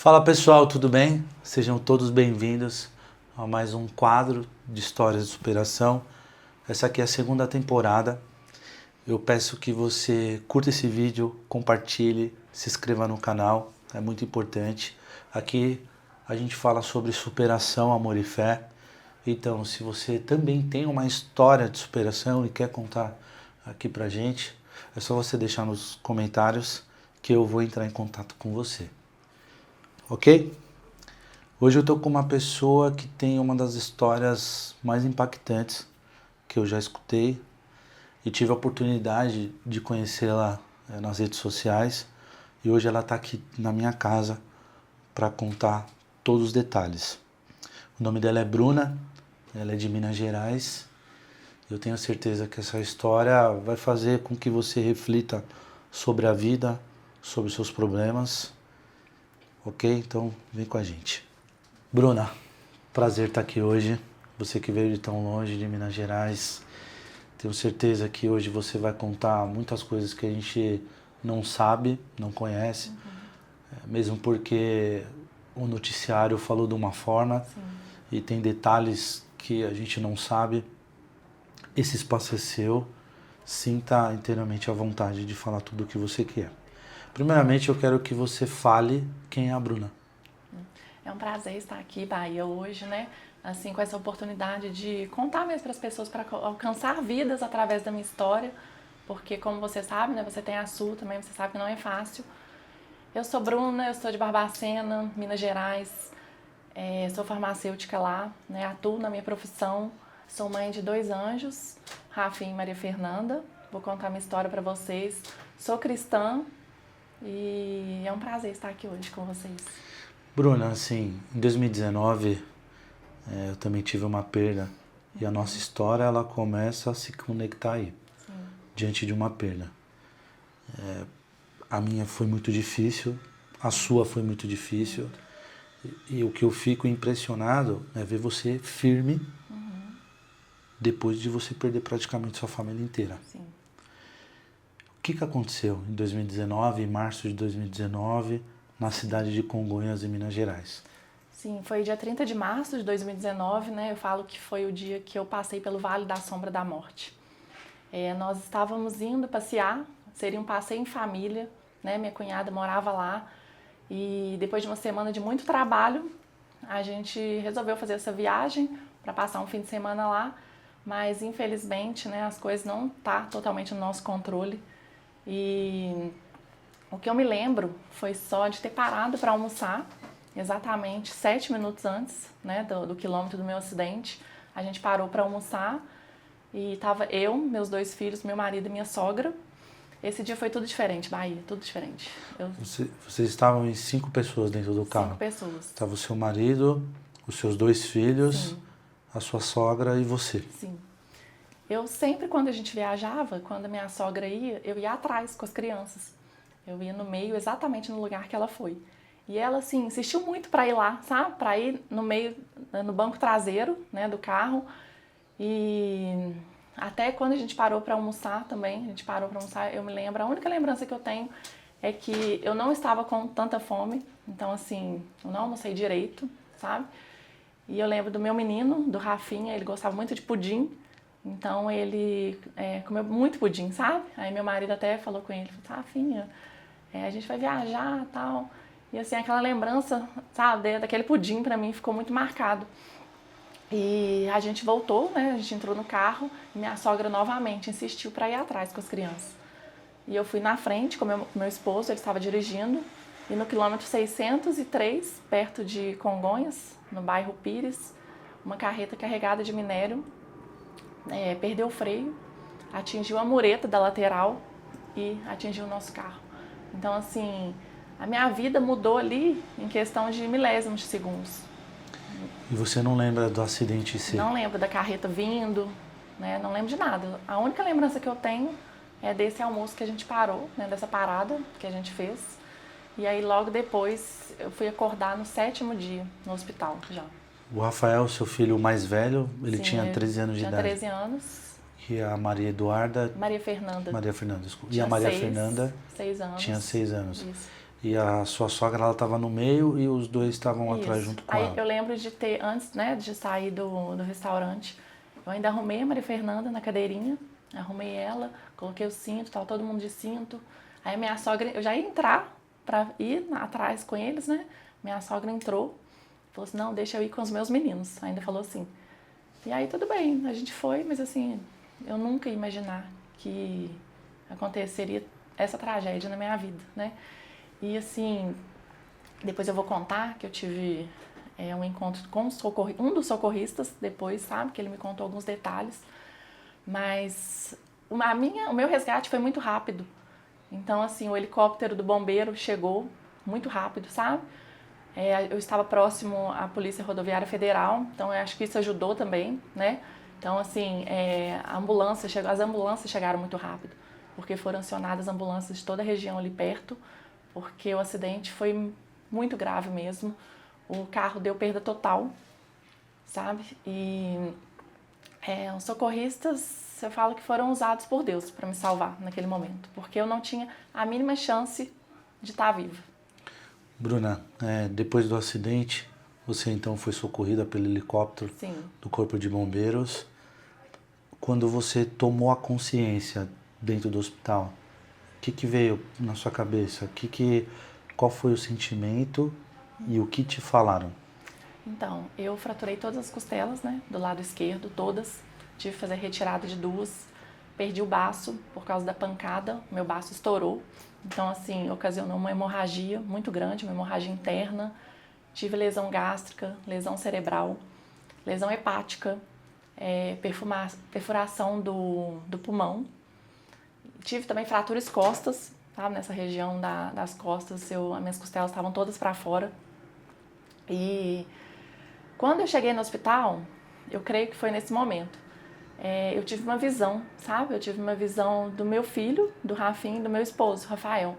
Fala pessoal, tudo bem? Sejam todos bem-vindos a mais um quadro de histórias de superação. Essa aqui é a segunda temporada. Eu peço que você curta esse vídeo, compartilhe, se inscreva no canal, é muito importante. Aqui a gente fala sobre superação, amor e fé. Então, se você também tem uma história de superação e quer contar aqui pra gente, é só você deixar nos comentários que eu vou entrar em contato com você. Ok? Hoje eu tô com uma pessoa que tem uma das histórias mais impactantes que eu já escutei e tive a oportunidade de conhecê-la nas redes sociais e hoje ela está aqui na minha casa para contar todos os detalhes. O nome dela é Bruna, ela é de Minas Gerais. Eu tenho certeza que essa história vai fazer com que você reflita sobre a vida, sobre os seus problemas. Ok? Então vem com a gente. Bruna, prazer estar aqui hoje. Você que veio de tão longe, de Minas Gerais. Tenho certeza que hoje você vai contar muitas coisas que a gente não sabe, não conhece. Mesmo porque o noticiário falou de uma forma. Sim. E tem detalhes que a gente não sabe. Esse espaço é seu. Sinta inteiramente à vontade de falar tudo o que você quer. Primeiramente, eu quero que você fale quem é a Bruna. É um prazer estar aqui, Bahia, hoje, né? Assim, com essa oportunidade de contar mesmo para as pessoas, para alcançar vidas através da minha história. Porque, como você sabe, né? Você tem a sua também, você sabe que não é fácil. Eu sou Bruna, eu sou de Barbacena, Minas Gerais. Sou farmacêutica lá, né? Atuo na minha profissão. Sou mãe de 2 anjos, Rafinha e Maria Fernanda. Vou contar minha história para vocês. Sou cristã. E é um prazer estar aqui hoje com vocês. Bruna, assim, em 2019 eu também tive uma perda e a nossa história ela começa a se conectar aí, diante de uma perda. A minha foi muito difícil, a sua foi muito difícil e o que eu fico impressionado é ver você firme depois de você perder praticamente sua família inteira. Sim. O que aconteceu em 2019, em março de 2019, na cidade de Congonhas, em Minas Gerais? Sim, foi dia 30 de março de 2019, né? Eu falo que foi o dia que eu passei pelo Vale da Sombra da Morte. Nós estávamos indo passear, seria um passeio em família, né? Minha cunhada morava lá e depois de uma semana de muito trabalho, a gente resolveu fazer essa viagem para passar um fim de semana lá, mas infelizmente, né, as coisas não estão totalmente no nosso controle. E o que eu me lembro foi só de ter parado para almoçar, exatamente 7 minutos antes, né, do quilômetro do meu acidente. A gente parou para almoçar e tava eu, meus 2 filhos, meu marido e minha sogra. Esse dia foi tudo diferente, Bahia, tudo diferente. Vocês estavam em 5 pessoas dentro do carro? 5 pessoas. Estava o seu marido, os seus 2 filhos, Sim. A sua sogra e você. Sim. Eu sempre, quando a gente viajava, quando a minha sogra ia, eu ia atrás com as crianças. Eu ia no meio, exatamente no lugar que ela foi. E ela, assim, insistiu muito para ir lá, sabe? Para ir no meio, no banco traseiro, né, do carro. E até quando a gente parou para almoçar também, eu me lembro, a única lembrança que eu tenho é que eu não estava com tanta fome. Então, assim, eu não almocei direito, sabe? E eu lembro do meu menino, do Rafinha, ele gostava muito de pudim. Então ele comeu muito pudim, sabe? Aí meu marido até falou com ele, Rafinha, a gente vai viajar e tal. E assim, aquela lembrança, sabe, daquele pudim pra mim ficou muito marcado. E a gente voltou, né? A gente entrou no carro e minha sogra novamente insistiu pra ir atrás com as crianças. E eu fui na frente com meu esposo, ele estava dirigindo. E no quilômetro 603, perto de Congonhas, no bairro Pires, uma carreta carregada de minério perdeu o freio, atingiu a mureta da lateral e atingiu o nosso carro. Então, assim, a minha vida mudou ali em questão de milésimos de segundos. E você não lembra do acidente em si? Não lembro da carreta vindo, né? Não lembro de nada. A única lembrança que eu tenho é desse almoço que a gente parou, né? Dessa parada que a gente fez. E aí, logo depois, eu fui acordar no 7º dia no hospital já. O Rafael, seu filho mais velho, ele Sim, tinha 13 anos de idade. Tinha 13 anos. E a Maria Eduarda... Maria Fernanda. Maria Fernanda, desculpa. E Tinha a Maria 6, Fernanda 6 anos. tinha 6 anos. Isso. E a sua sogra, ela estava no meio e os dois estavam atrás Isso. junto com Aí ela. eu lembro de ter, antes, né, de sair do restaurante, eu ainda arrumei a Maria Fernanda na cadeirinha, arrumei ela, coloquei o cinto, tava todo mundo de cinto. Aí a minha sogra, eu já ia entrar pra ir atrás com eles, né? Minha sogra entrou, falou assim, não, deixa eu ir com os meus meninos. Ainda falou assim. E aí tudo bem, a gente foi, mas assim, eu nunca ia imaginar que aconteceria essa tragédia na minha vida, né? E assim, depois eu vou contar que eu tive um encontro com um dos socorristas depois, sabe? Que ele me contou alguns detalhes. Mas o meu resgate foi muito rápido. Então, assim, o helicóptero do bombeiro chegou muito rápido, sabe? Eu estava próximo à Polícia Rodoviária Federal, então eu acho que isso ajudou também, né? Então, assim, as ambulâncias chegaram muito rápido, porque foram acionadas ambulâncias de toda a região ali perto, porque o acidente foi muito grave mesmo. O carro deu perda total, sabe? E os socorristas, eu falo que foram usados por Deus para me salvar naquele momento, porque eu não tinha a mínima chance de estar viva. Bruna, depois do acidente, você então foi socorrida pelo helicóptero Sim. do Corpo de Bombeiros. Quando você tomou a consciência dentro do hospital, o que veio na sua cabeça? Qual foi o sentimento e o que te falaram? Então, eu fraturei todas as costelas, né, do lado esquerdo, todas. Tive que fazer retirada de 2. Perdi o baço por causa da pancada, meu baço estourou. Então, assim, ocasionou uma hemorragia muito grande, uma hemorragia interna. Tive lesão gástrica, lesão cerebral, lesão hepática, perfuração do pulmão. Tive também fraturas costas, sabe? Nessa região das costas, as minhas costelas estavam todas para fora. E quando eu cheguei no hospital, eu creio que foi nesse momento, eu tive uma visão, sabe? Eu tive uma visão do meu filho, do Rafinho, e do meu esposo, Rafael.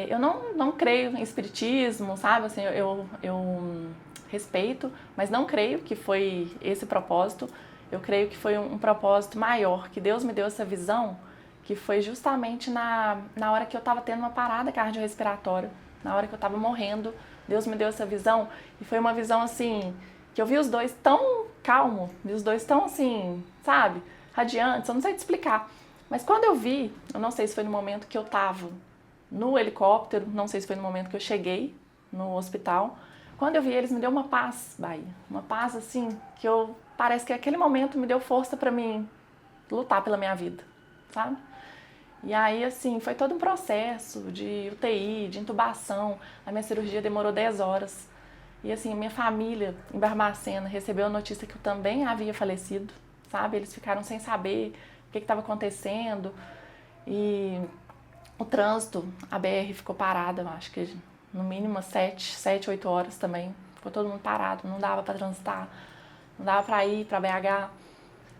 Eu não creio em espiritismo, sabe? Assim, eu respeito, mas não creio que foi esse propósito. Eu creio que foi um propósito maior, que Deus me deu essa visão, que foi justamente na hora que eu estava tendo uma parada cardiorrespiratória, na hora que eu estava morrendo. Deus me deu essa visão e foi uma visão assim, que eu vi os dois tão calmos, vi os dois tão assim, sabe, radiantes, eu não sei te explicar. Mas quando eu vi, eu não sei se foi no momento que eu estava no helicóptero, não sei se foi no momento que eu cheguei no hospital, quando eu vi eles me deu uma paz, Bahia, uma paz assim, que parece que aquele momento me deu força para mim lutar pela minha vida, sabe? E aí, assim, foi todo um processo de UTI, de intubação. A minha cirurgia demorou 10 horas. E, assim, minha família em Barbacena recebeu a notícia que eu também havia falecido, sabe? Eles ficaram sem saber o que estava acontecendo. E o trânsito, a BR ficou parada, eu acho que no mínimo 7, 8 horas também. Ficou todo mundo parado, não dava para transitar, não dava para ir para BH.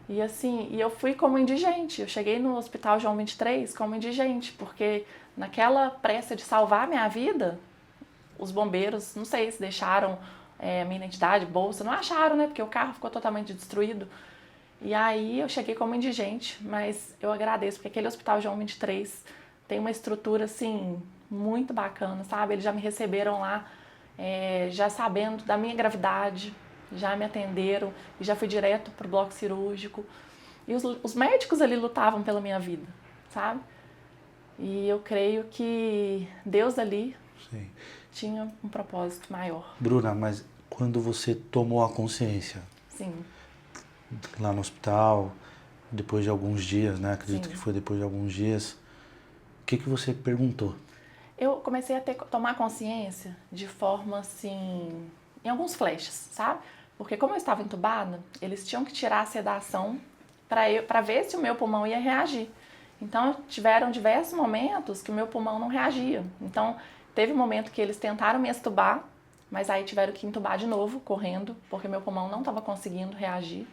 E assim, eu fui como indigente, eu cheguei no Hospital João 23 como indigente, porque naquela pressa de salvar a minha vida, os bombeiros, não sei se deixaram minha identidade, bolsa, não acharam, né, porque o carro ficou totalmente destruído. E aí eu cheguei como indigente, mas eu agradeço, porque aquele Hospital João 23 tem uma estrutura, assim, muito bacana, sabe? Eles já me receberam lá, já sabendo da minha gravidade, já me atenderam e já fui direto pro bloco cirúrgico. E os médicos ali lutavam pela minha vida, sabe? E eu creio que Deus ali Sim. tinha um propósito maior. Bruna, mas quando você tomou a consciência, Sim. lá no hospital, depois de alguns dias, né? Acredito Sim. que foi depois de alguns dias, o que você perguntou? Eu comecei a tomar consciência de forma assim, em alguns flashes, sabe? Porque como eu estava entubada, eles tinham que tirar a sedação para ver se o meu pulmão ia reagir. Então tiveram diversos momentos que o meu pulmão não reagia. Então teve um momento que eles tentaram me extubar, mas aí tiveram que entubar de novo, correndo, porque meu pulmão não estava conseguindo reagir.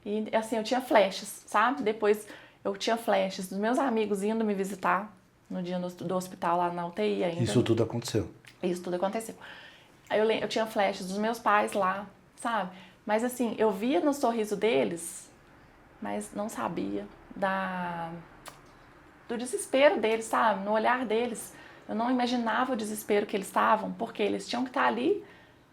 E assim, eu tinha flashes, sabe? Depois eu tinha flashes dos meus amigos indo me visitar no dia do hospital lá na UTI ainda. Isso tudo aconteceu? Isso tudo aconteceu. Aí eu tinha flashes dos meus pais lá, sabe? Mas assim, eu via no sorriso deles, mas não sabia do desespero deles, sabe? No olhar deles. Eu não imaginava o desespero que eles estavam, porque eles tinham que estar ali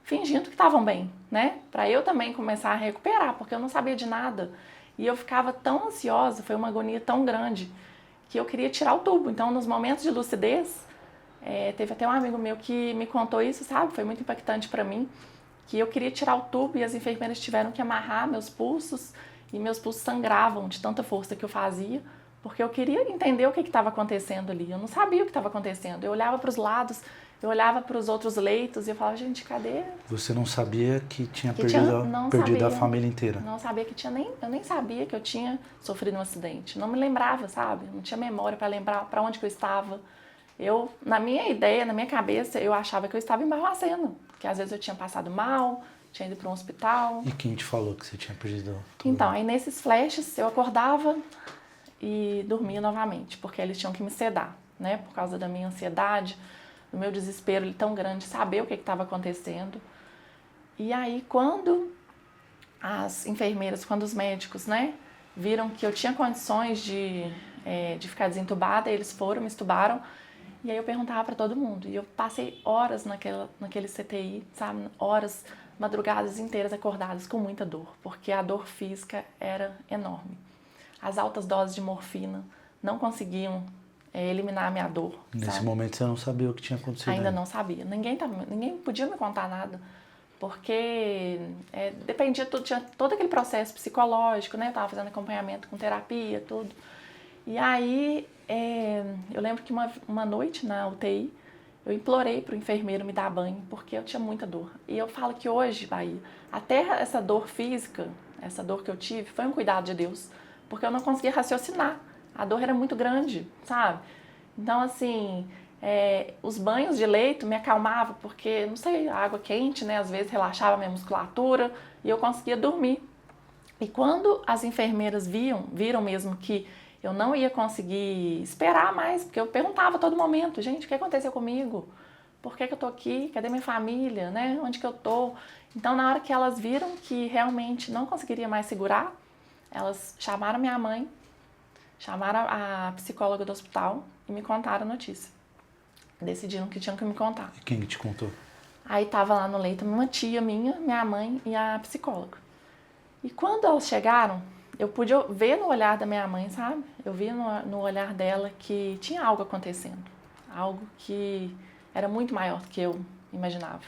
fingindo que estavam bem, né? Para eu também começar a recuperar, porque eu não sabia de nada. E eu ficava tão ansiosa, foi uma agonia tão grande, que eu queria tirar o tubo. Então, nos momentos de lucidez, teve até um amigo meu que me contou isso, sabe? Foi muito impactante para mim, que eu queria tirar o tubo e as enfermeiras tiveram que amarrar meus pulsos e meus pulsos sangravam de tanta força que eu fazia, porque eu queria entender o que estava acontecendo ali. Eu não sabia o que estava acontecendo. Eu olhava para os lados, eu olhava para os outros leitos e eu falava, gente, cadê? Você não sabia que tinha Não perdido a sabia. família inteira? Não sabia que tinha eu nem sabia que eu tinha sofrido um acidente. Não me lembrava, sabe? Não tinha memória para lembrar para onde que eu estava. Eu, na minha ideia, na minha cabeça, eu achava que eu estava em Barbacena, que às vezes eu tinha passado mal, tinha ido para um hospital. E quem te falou que você tinha perdido tudo? Então, aí nesses flashes eu acordava e dormia novamente, porque eles tinham que me sedar, né? Por causa da minha ansiedade, do meu desespero tão grande, saber o que estava acontecendo. E aí, quando as enfermeiras, quando os médicos, né, viram que eu tinha condições de ficar desentubada, eles foram, me estubaram. E aí eu perguntava para todo mundo. E eu passei horas naquele CTI, sabe? Horas, madrugadas inteiras acordadas com muita dor, porque a dor física era enorme. As altas doses de morfina não conseguiam eliminar a minha dor. Nesse sabe? momento você não sabia o que tinha acontecido? Ainda não sabia. Ninguém podia me contar nada, porque dependia tudo, tinha todo aquele processo psicológico, né? Eu estava fazendo acompanhamento com terapia, tudo. E aí, eu lembro que uma noite na UTI, eu implorei para o enfermeiro me dar banho, porque eu tinha muita dor. E eu falo que hoje, Bahia, até essa dor física, essa dor que eu tive, foi um cuidado de Deus, porque eu não conseguia raciocinar. A dor era muito grande, sabe? Então, assim, os banhos de leito me acalmavam, porque, não sei, a água quente, né, às vezes relaxava a minha musculatura e eu conseguia dormir. E quando as enfermeiras viram mesmo que eu não ia conseguir esperar mais, porque eu perguntava a todo momento, gente, o que aconteceu comigo? Por que eu tô aqui? Cadê minha família? Né? Onde que eu tô? Então, na hora que elas viram que realmente não conseguiria mais segurar, elas chamaram minha mãe, chamaram a psicóloga do hospital e me contaram a notícia. Decidiram que tinham que me contar. E quem te contou? Aí tava lá no leito uma tia minha mãe e a psicóloga. E quando elas chegaram, eu pude ver no olhar da minha mãe, sabe? Eu vi no olhar dela que tinha algo acontecendo. Algo que era muito maior do que eu imaginava.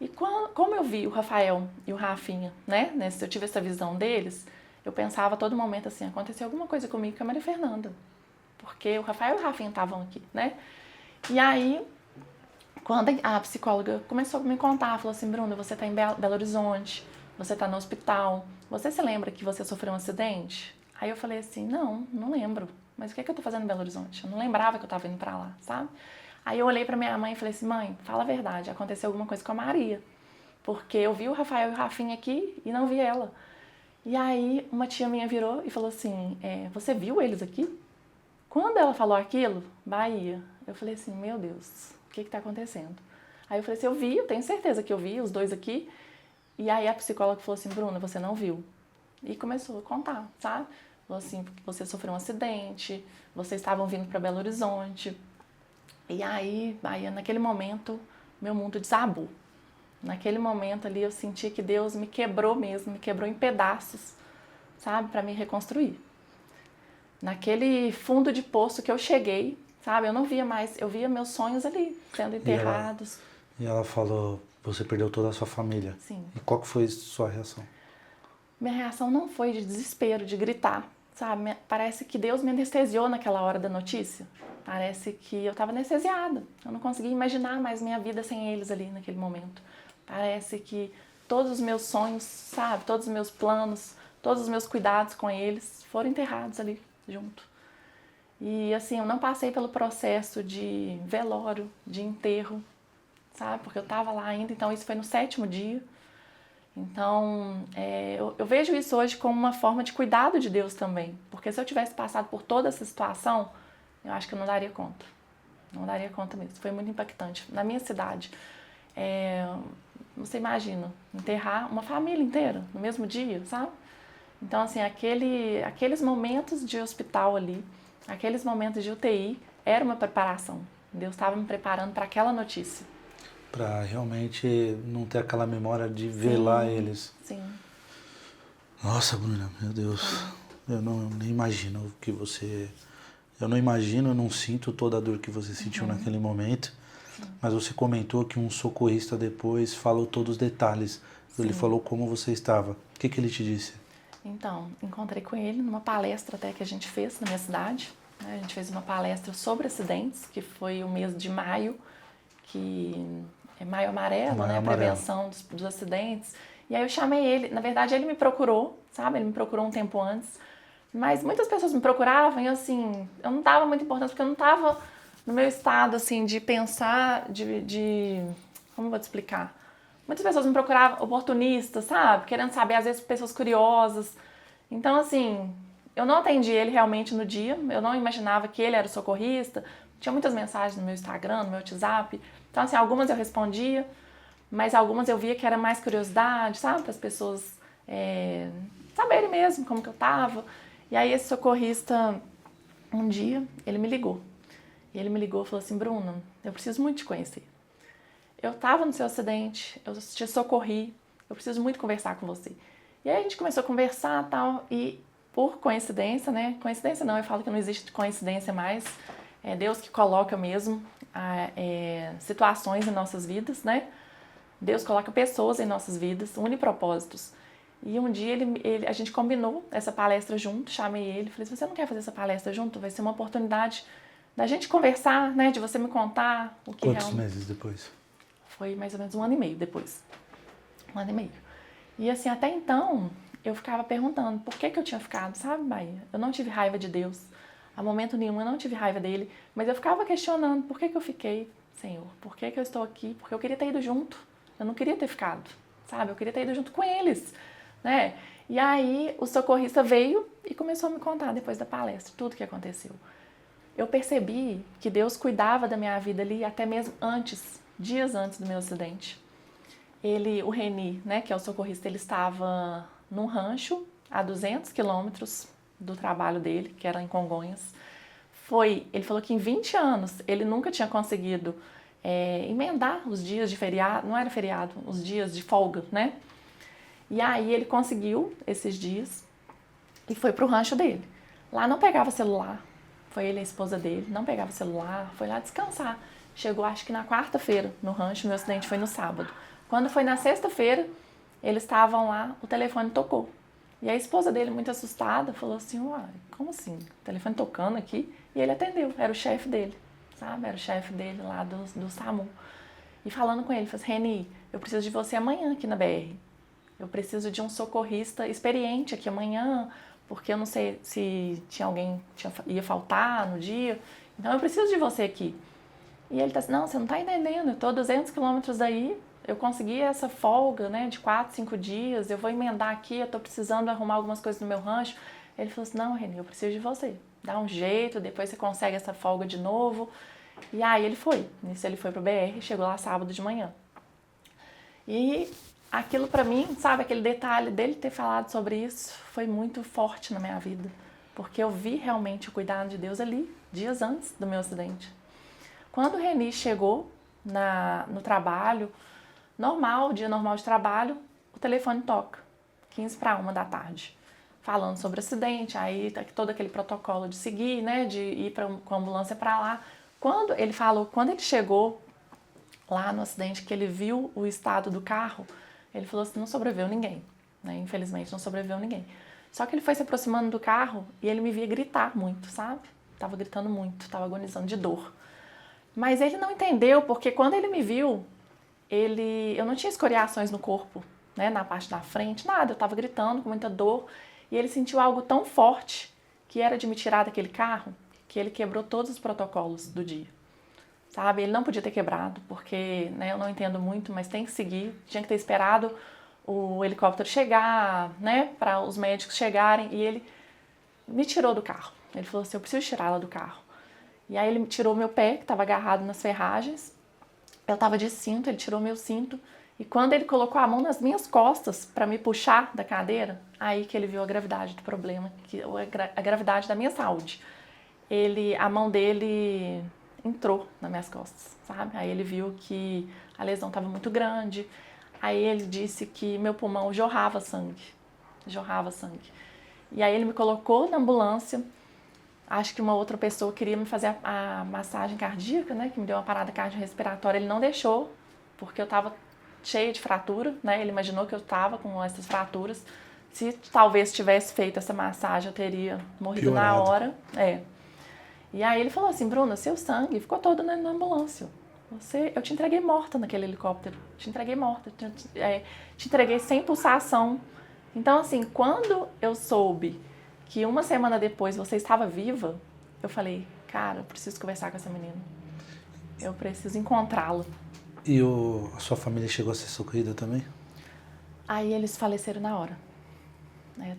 E como eu vi o Rafael e o Rafinha, né? Eu tive essa visão deles, eu pensava a todo momento assim, aconteceu alguma coisa comigo com a Maria Fernanda. Porque o Rafael e o Rafinha estavam aqui, né? E aí, quando a psicóloga começou a me contar, falou assim, Bruna, você está em Belo Horizonte, você está no hospital, você se lembra que você sofreu um acidente? Aí eu falei assim, não lembro. Mas o que é que eu tô fazendo em Belo Horizonte? Eu não lembrava que eu tava indo pra lá, sabe? Aí eu olhei pra minha mãe e falei assim, mãe, fala a verdade, aconteceu alguma coisa com a Maria. Porque eu vi o Rafael e o Rafinha aqui e não vi ela. E aí uma tia minha virou e falou assim, você viu eles aqui? Quando ela falou aquilo, Bahia, eu falei assim, meu Deus, o que tá acontecendo? Aí eu falei assim, eu tenho certeza que eu vi os dois aqui. E aí a psicóloga falou assim, Bruna, você não viu. E começou a contar, sabe? Falou assim, você sofreu um acidente, vocês estavam vindo para Belo Horizonte. E aí, naquele momento, meu mundo desabou. Naquele momento ali eu senti que Deus me quebrou mesmo, me quebrou em pedaços, sabe? Para me reconstruir. Naquele fundo de poço que eu cheguei, sabe? Eu não via mais, eu via meus sonhos ali, sendo enterrados. E ela falou, você perdeu toda a sua família. Sim. E qual que foi a sua reação? Minha reação não foi de desespero, de gritar, sabe? Parece que Deus me anestesiou naquela hora da notícia. Parece que eu estava anestesiada. Eu não conseguia imaginar mais minha vida sem eles ali naquele momento. Parece que todos os meus sonhos, sabe? Todos os meus planos, todos os meus cuidados com eles foram enterrados ali junto. E assim, eu não passei pelo processo de velório, de enterro, sabe? Porque eu estava lá ainda, então isso foi no 7º dia. Então, eu vejo isso hoje como uma forma de cuidado de Deus também. Porque se eu tivesse passado por toda essa situação, eu acho que eu não daria conta. Não daria conta mesmo. Foi muito impactante. Na minha cidade, você imagina, enterrar uma família inteira no mesmo dia, sabe? Então, assim, aqueles momentos de hospital ali, aqueles momentos de UTI, era uma preparação, Deus estava me preparando para aquela notícia. Para realmente não ter aquela memória de ver lá eles. Sim. Nossa, Bruna, meu Deus. Eu nem imagino o que você... Eu não imagino, eu não sinto toda a dor que você sentiu naquele momento. Mas você comentou que um socorrista depois falou todos os detalhes. Ele falou como você estava. O que ele te disse? Então, encontrei com ele numa palestra até que a gente fez na minha cidade. A gente fez uma palestra sobre acidentes, que foi o mês de maio, que é maio amarelo, Maio né? A amarelo. prevenção dos acidentes. E aí eu chamei ele, na verdade ele me procurou, sabe? Ele me procurou um tempo antes. Mas muitas pessoas me procuravam e assim, eu não dava muita importância, porque eu não estava no meu estado, assim, de pensar, como eu vou te explicar? Muitas pessoas me procuravam oportunistas, sabe? Querendo saber, às vezes, pessoas curiosas. Então, assim, eu não atendi ele realmente no dia, eu não imaginava que ele era o socorrista. Tinha muitas mensagens no meu Instagram, no meu WhatsApp. Então, assim, algumas eu respondia, mas algumas eu via que era mais curiosidade, sabe? Para as pessoas saberem mesmo como que eu tava. E aí esse socorrista, um dia, ele me ligou. E ele me ligou e falou assim, Bruna, eu preciso muito te conhecer. Eu tava no seu acidente, eu te socorri, eu preciso muito conversar com você. E aí a gente começou a conversar e tal, e por coincidência, né? Coincidência não, eu falo que não existe coincidência mais. É Deus que coloca mesmo situações em nossas vidas, né? Deus coloca pessoas em nossas vidas, une propósitos. E um dia a gente combinou essa palestra junto, chamei ele, falei, se você não quer fazer essa palestra junto, vai ser uma oportunidade da gente conversar, né? De você me contar o que Quantos meses depois? Foi mais ou menos 1 ano e meio depois. 1 ano e meio. E assim, até então, eu ficava perguntando por que eu tinha ficado, sabe, Bahia? Eu não tive raiva de Deus. A momento nenhum eu não tive raiva dele. Mas eu ficava questionando por que eu fiquei, Senhor? Por que eu estou aqui? Porque eu queria ter ido junto. Eu não queria ter ficado, sabe? Eu queria ter ido junto com eles, né? E aí o socorrista veio e começou a me contar depois da palestra tudo o que aconteceu. Eu percebi que Deus cuidava da minha vida ali até mesmo antes, dias antes do meu acidente. O Reni, né, que é o socorrista, ele estava num rancho a 200 quilômetros do trabalho dele, que era em Congonhas. Ele falou que em 20 anos ele nunca tinha conseguido emendar os dias de feriado, não era feriado, os dias de folga, né? E aí ele conseguiu esses dias e foi pro rancho dele. Lá não pegava celular, foi ele e a esposa dele, não pegava celular, foi lá descansar. Chegou acho que na quarta-feira no rancho, meu acidente foi no sábado. Quando foi na sexta-feira, eles estavam lá, o telefone tocou. E a esposa dele, muito assustada, falou assim, uai, como assim? O telefone tocando aqui? E ele atendeu, era o chefe dele, sabe? Era o chefe dele lá do SAMU. E falando com ele, falou assim, Reni, eu preciso de você amanhã aqui na BR. Eu preciso de um socorrista experiente aqui amanhã, porque eu não sei se tinha alguém que ia faltar no dia. Então eu preciso de você aqui. E ele tá assim, não, você não tá entendendo, eu tô 200 quilômetros daí, eu consegui essa folga, né, de 4, 5 dias, eu vou emendar aqui, eu tô precisando arrumar algumas coisas no meu rancho. Ele falou assim, não, Reni, eu preciso de você, dá um jeito, depois você consegue essa folga de novo. E aí ele foi, nisso ele foi pro BR, chegou lá sábado de manhã. E aquilo pra mim, sabe, aquele detalhe dele ter falado sobre isso, foi muito forte na minha vida, porque eu vi realmente o cuidado de Deus ali, dias antes do meu acidente. Quando o Reni chegou no trabalho, dia normal de trabalho, o telefone toca, 15 para 1 da tarde, falando sobre o acidente, aí tá todo aquele protocolo de seguir, né, de ir com a ambulância para lá. Quando ele chegou lá no acidente, que ele viu o estado do carro, ele falou assim, não sobreviveu ninguém, né, infelizmente não sobreviveu ninguém. Só que ele foi se aproximando do carro e ele me via gritar muito, sabe? Tava gritando muito, tava agonizando de dor. Mas ele não entendeu, porque quando ele me viu, eu não tinha escoriações no corpo, né, na parte da frente, nada, eu estava gritando com muita dor, e ele sentiu algo tão forte, que era de me tirar daquele carro, que ele quebrou todos os protocolos do dia, sabe? Ele não podia ter quebrado, porque, né, eu não entendo muito, mas tem que seguir, tinha que ter esperado o helicóptero chegar, né, para os médicos chegarem, e ele me tirou do carro. Ele falou assim, eu preciso tirá-la do carro. E aí ele tirou meu pé, que estava agarrado nas ferragens. Eu estava de cinto, ele tirou meu cinto. E quando ele colocou a mão nas minhas costas para me puxar da cadeira, aí que ele viu a gravidade do problema, a gravidade da minha saúde. A mão dele entrou nas minhas costas, sabe? Aí ele viu que a lesão estava muito grande. Aí ele disse que meu pulmão jorrava sangue. Jorrava sangue. E aí ele me colocou na ambulância. Acho que uma outra pessoa queria me fazer a massagem cardíaca, né? Que me deu uma parada cardiorrespiratória. Ele não deixou, porque eu estava cheia de fratura, né? Ele imaginou que eu estava com essas fraturas. Se talvez tivesse feito essa massagem, eu teria morrido na hora. E aí ele falou assim, Bruna, seu sangue ficou todo na ambulância. Eu te entreguei morta naquele helicóptero. Te entreguei morta. Te entreguei sem pulsação. Então, assim, quando eu soube que uma semana depois você estava viva, eu falei, cara, eu preciso conversar com essa menina. Eu preciso encontrá-la. E a sua família chegou a ser socorrida também? Aí eles faleceram na hora.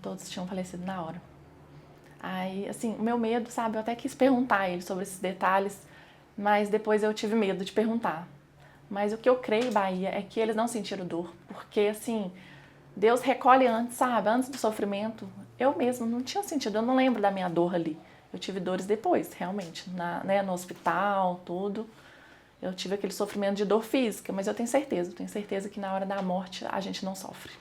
Todos tinham falecido na hora. Aí, assim, o meu medo, sabe, eu até quis perguntar a eles sobre esses detalhes, mas depois eu tive medo de perguntar. Mas o que eu creio, Bahia, é que eles não sentiram dor, porque, assim, Deus recolhe antes, sabe, antes do sofrimento. Eu mesmo não tinha sentido, eu não lembro da minha dor ali. Eu tive dores depois, realmente, no hospital, tudo. Eu tive aquele sofrimento de dor física, mas eu tenho certeza que na hora da morte a gente não sofre.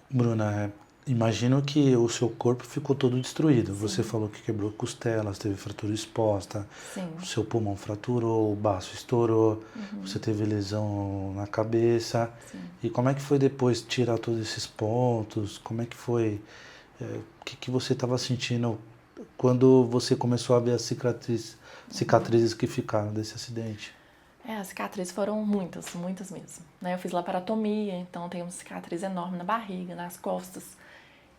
Bruna, imagino que o seu corpo ficou todo destruído. Sim. Você falou que quebrou costelas, teve fratura exposta, Sim. o seu pulmão fraturou, o baço estourou, você teve lesão na cabeça. Sim. E como é que foi depois tirar todos esses pontos? Como é que foi? O que você estava sentindo quando você começou a ver as cicatrizes que ficaram desse acidente? As cicatrizes foram muitas mesmo. Eu fiz laparotomia, então tem uma cicatriz enorme na barriga, nas costas.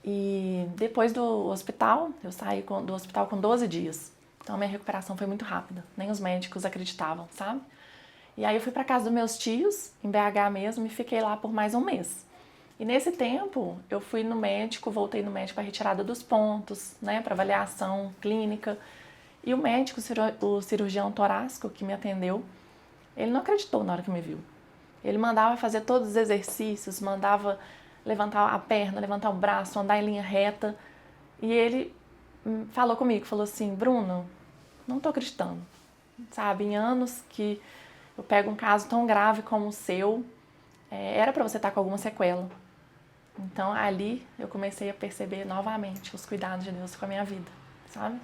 E depois do hospital, eu saí do hospital com 12 dias. Então a minha recuperação foi muito rápida, nem os médicos acreditavam, sabe? E aí eu fui para casa dos meus tios, em BH mesmo, e fiquei lá por mais um mês. E nesse tempo, eu fui no médico, voltei no médico para retirada dos pontos, para avaliação clínica. E o médico, o cirurgião torácico que me atendeu, ele não acreditou na hora que me viu. Ele mandava fazer todos os exercícios, mandava levantar a perna, levantar o braço, andar em linha reta. E ele falou comigo, falou assim, Bruno, não tô acreditando. Sabe, em anos que eu pego um caso tão grave como o seu, era para você estar com alguma sequela. Então, ali, eu comecei a perceber novamente os cuidados de Deus com a minha vida, sabe?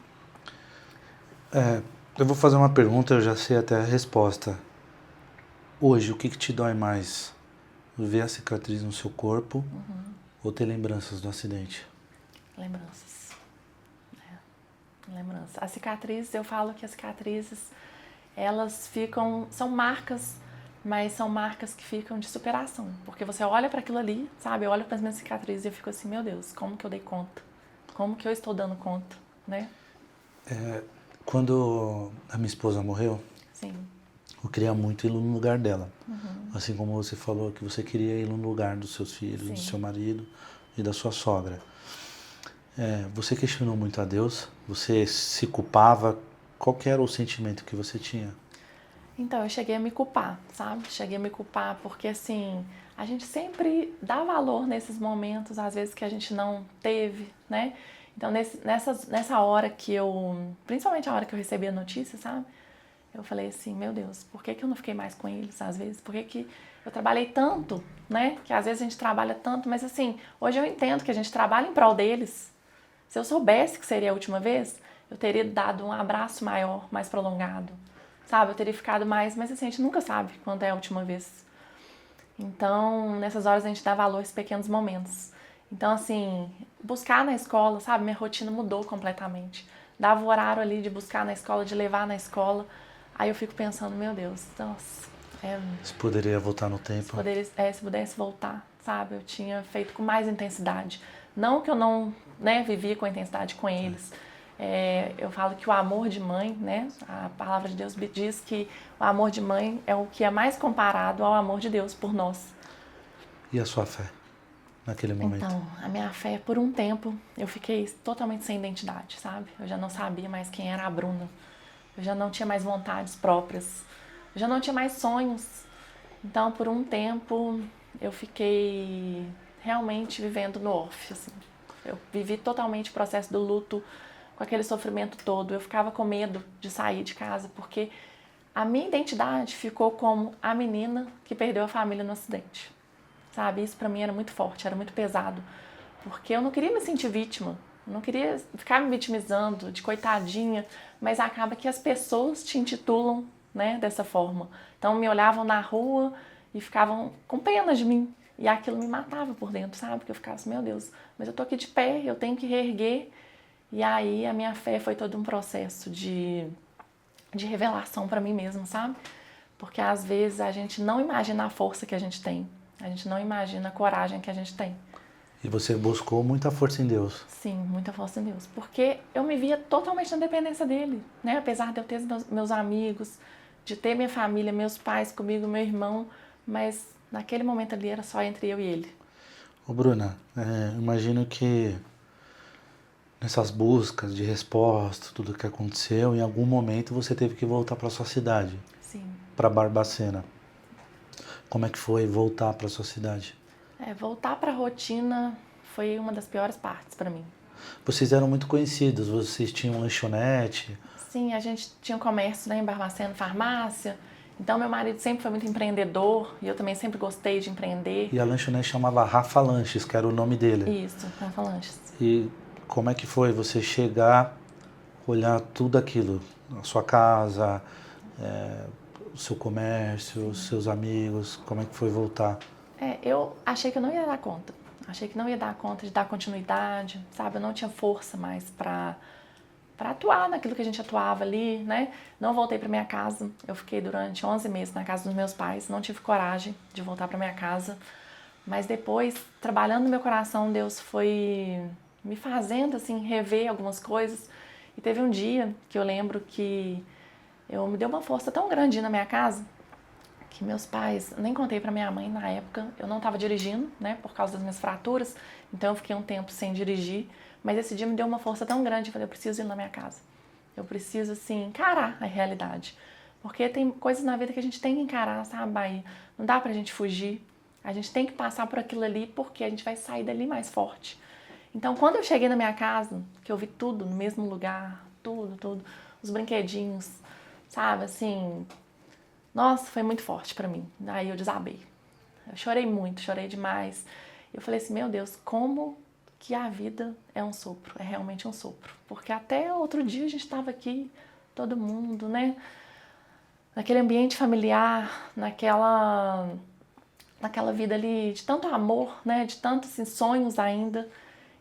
Eu vou fazer uma pergunta, eu já sei até a resposta. Hoje, o que te dói mais? Ver a cicatriz no seu corpo ou ter lembranças do acidente? Lembranças. Lembranças. As cicatrizes, eu falo que as cicatrizes, elas são marcas, mas são marcas que ficam de superação. Porque você olha para aquilo ali, sabe? Eu olho para as minhas cicatrizes e eu fico assim, meu Deus, como que eu dei conta? Como que eu estou dando conta, né? Quando a minha esposa morreu, Sim. eu queria muito ir no lugar dela. Assim como você falou que você queria ir no lugar dos seus filhos, Sim. do seu marido e da sua sogra. Você questionou muito a Deus? Você se culpava? Qual que era o sentimento que você tinha? Então, eu cheguei a me culpar, sabe? Cheguei a me culpar porque, assim, a gente sempre dá valor nesses momentos, às vezes, que a gente não teve, né? Então, nessa hora principalmente a hora que eu recebi a notícia, sabe? Eu falei assim, meu Deus, por que eu não fiquei mais com eles, às vezes? Por que eu trabalhei tanto, né? Que às vezes a gente trabalha tanto, mas assim, hoje eu entendo que a gente trabalha em prol deles. Se eu soubesse que seria a última vez, eu teria dado um abraço maior, mais prolongado, sabe? Eu teria ficado mais, mas assim, a gente nunca sabe quando é a última vez. Então, nessas horas a gente dá valor a esses pequenos momentos. Então, assim, buscar na escola, sabe? Minha rotina mudou completamente. Dava o horário ali de buscar na escola, de levar na escola. Aí eu fico pensando, meu Deus, nossa. Você poderia voltar no tempo? Se pudesse voltar, sabe? Eu tinha feito com mais intensidade. Não que eu não vivia com intensidade com eles. Eu falo que o amor de mãe, né? A palavra de Deus diz que o amor de mãe é o que é mais comparado ao amor de Deus por nós. E a sua fé naquele momento? Então, a minha fé, por um tempo, eu fiquei totalmente sem identidade, sabe? Eu já não sabia mais quem era a Bruna. Eu já não tinha mais vontades próprias. Eu já não tinha mais sonhos. Então, por um tempo, eu fiquei realmente vivendo no off, assim. Eu vivi totalmente o processo do luto, com aquele sofrimento todo. Eu ficava com medo de sair de casa, porque a minha identidade ficou como a menina que perdeu a família no acidente. Sabe? Isso pra mim era muito forte, era muito pesado. Porque eu não queria me sentir vítima, eu não queria ficar me vitimizando de coitadinha, mas acaba que as pessoas te intitulam, né, dessa forma. Então me olhavam na rua e ficavam com pena de mim. E aquilo me matava por dentro, sabe? Porque eu ficava assim, meu Deus, mas eu tô aqui de pé, eu tenho que reerguer. E aí a minha fé foi todo um processo de revelação pra mim mesma, sabe? Porque às vezes a gente não imagina a força que a gente tem. A gente não imagina a coragem que a gente tem. E você buscou muita força em Deus. Sim, muita força em Deus. Porque eu me via totalmente na dependência dele, né? Apesar de eu ter meus amigos, de ter minha família, meus pais comigo, meu irmão, mas naquele momento ali era só entre eu e ele. Ô Bruna, imagino que nessas buscas de resposta, tudo que aconteceu, em algum momento você teve que voltar para sua cidade, Sim. para Barbacena. Como é que foi voltar para sua cidade? Voltar para a rotina foi uma das piores partes para mim. Vocês eram muito conhecidos, vocês tinham lanchonete. Sim, a gente tinha um comércio, né, em Barbacena, farmácia. Então meu marido sempre foi muito empreendedor e eu também sempre gostei de empreender. E a lanchonete chamava Rafa Lanches, que era o nome dele. Isso, Rafa Lanches. E como é que foi você chegar, olhar tudo aquilo? A sua casa, o seu comércio, os seus amigos, como é que foi voltar? Eu achei que eu não ia dar conta. Achei que não ia dar conta de dar continuidade, sabe? Eu não tinha força mais para atuar naquilo que a gente atuava ali, né? Não voltei para minha casa. Eu fiquei durante 11 meses na casa dos meus pais. Não tive coragem de voltar para minha casa. Mas depois, trabalhando no meu coração, Deus foi me fazendo, assim, rever algumas coisas. E teve um dia que eu lembro que eu me deu uma força tão grande na minha casa que meus pais, nem contei pra minha mãe na época, eu não estava dirigindo, né, por causa das minhas fraturas, então eu fiquei um tempo sem dirigir, mas esse dia me deu uma força tão grande, eu falei, eu preciso ir na minha casa, eu preciso, assim, encarar a realidade, porque tem coisas na vida que a gente tem que encarar, sabe, Bahia? Não dá pra gente fugir, a gente tem que passar por aquilo ali, porque a gente vai sair dali mais forte. Então, quando eu cheguei na minha casa, que eu vi tudo no mesmo lugar, tudo, os brinquedinhos, sabe, assim... Nossa, foi muito forte pra mim. Aí eu desabei. Eu chorei muito, chorei demais. Eu falei assim, meu Deus, como que a vida é um sopro? É realmente um sopro. Porque até outro dia a gente estava aqui, todo mundo, né? Naquele ambiente familiar, naquela vida ali de tanto amor, né? De tantos assim, sonhos ainda.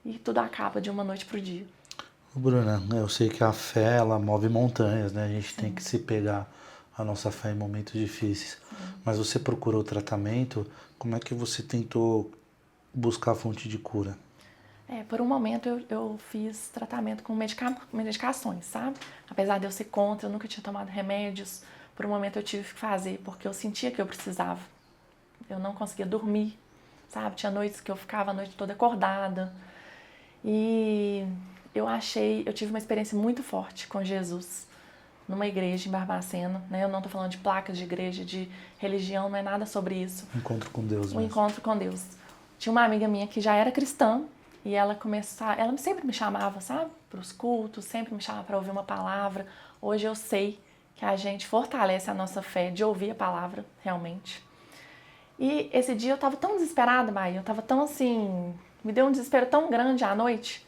E tudo acaba de uma noite pro dia. Bruna, eu sei que a fé, ela move montanhas, né? A gente tem que se pegar a nossa fé em momentos difíceis. Mas você procurou tratamento, como é que você tentou buscar a fonte de cura? Por um momento eu fiz tratamento com medicações, sabe? Apesar de eu ser contra, eu nunca tinha tomado remédios. Por um momento eu tive que fazer, porque eu sentia que eu precisava. Eu não conseguia dormir, sabe? Tinha noites que eu ficava a noite toda acordada. E eu tive uma experiência muito forte com Jesus numa igreja em Barbacena, né? Eu não tô falando de placas de igreja, de religião, não é nada sobre isso. Encontro com Deus mesmo. Um encontro com Deus. Tinha uma amiga minha que já era cristã e ela sempre me chamava, sabe? Para os cultos, sempre me chamava para ouvir uma palavra. Hoje eu sei que a gente fortalece a nossa fé de ouvir a palavra, realmente. E esse dia eu tava tão desesperada, Bahia, eu tava tão assim, me deu um desespero tão grande à noite,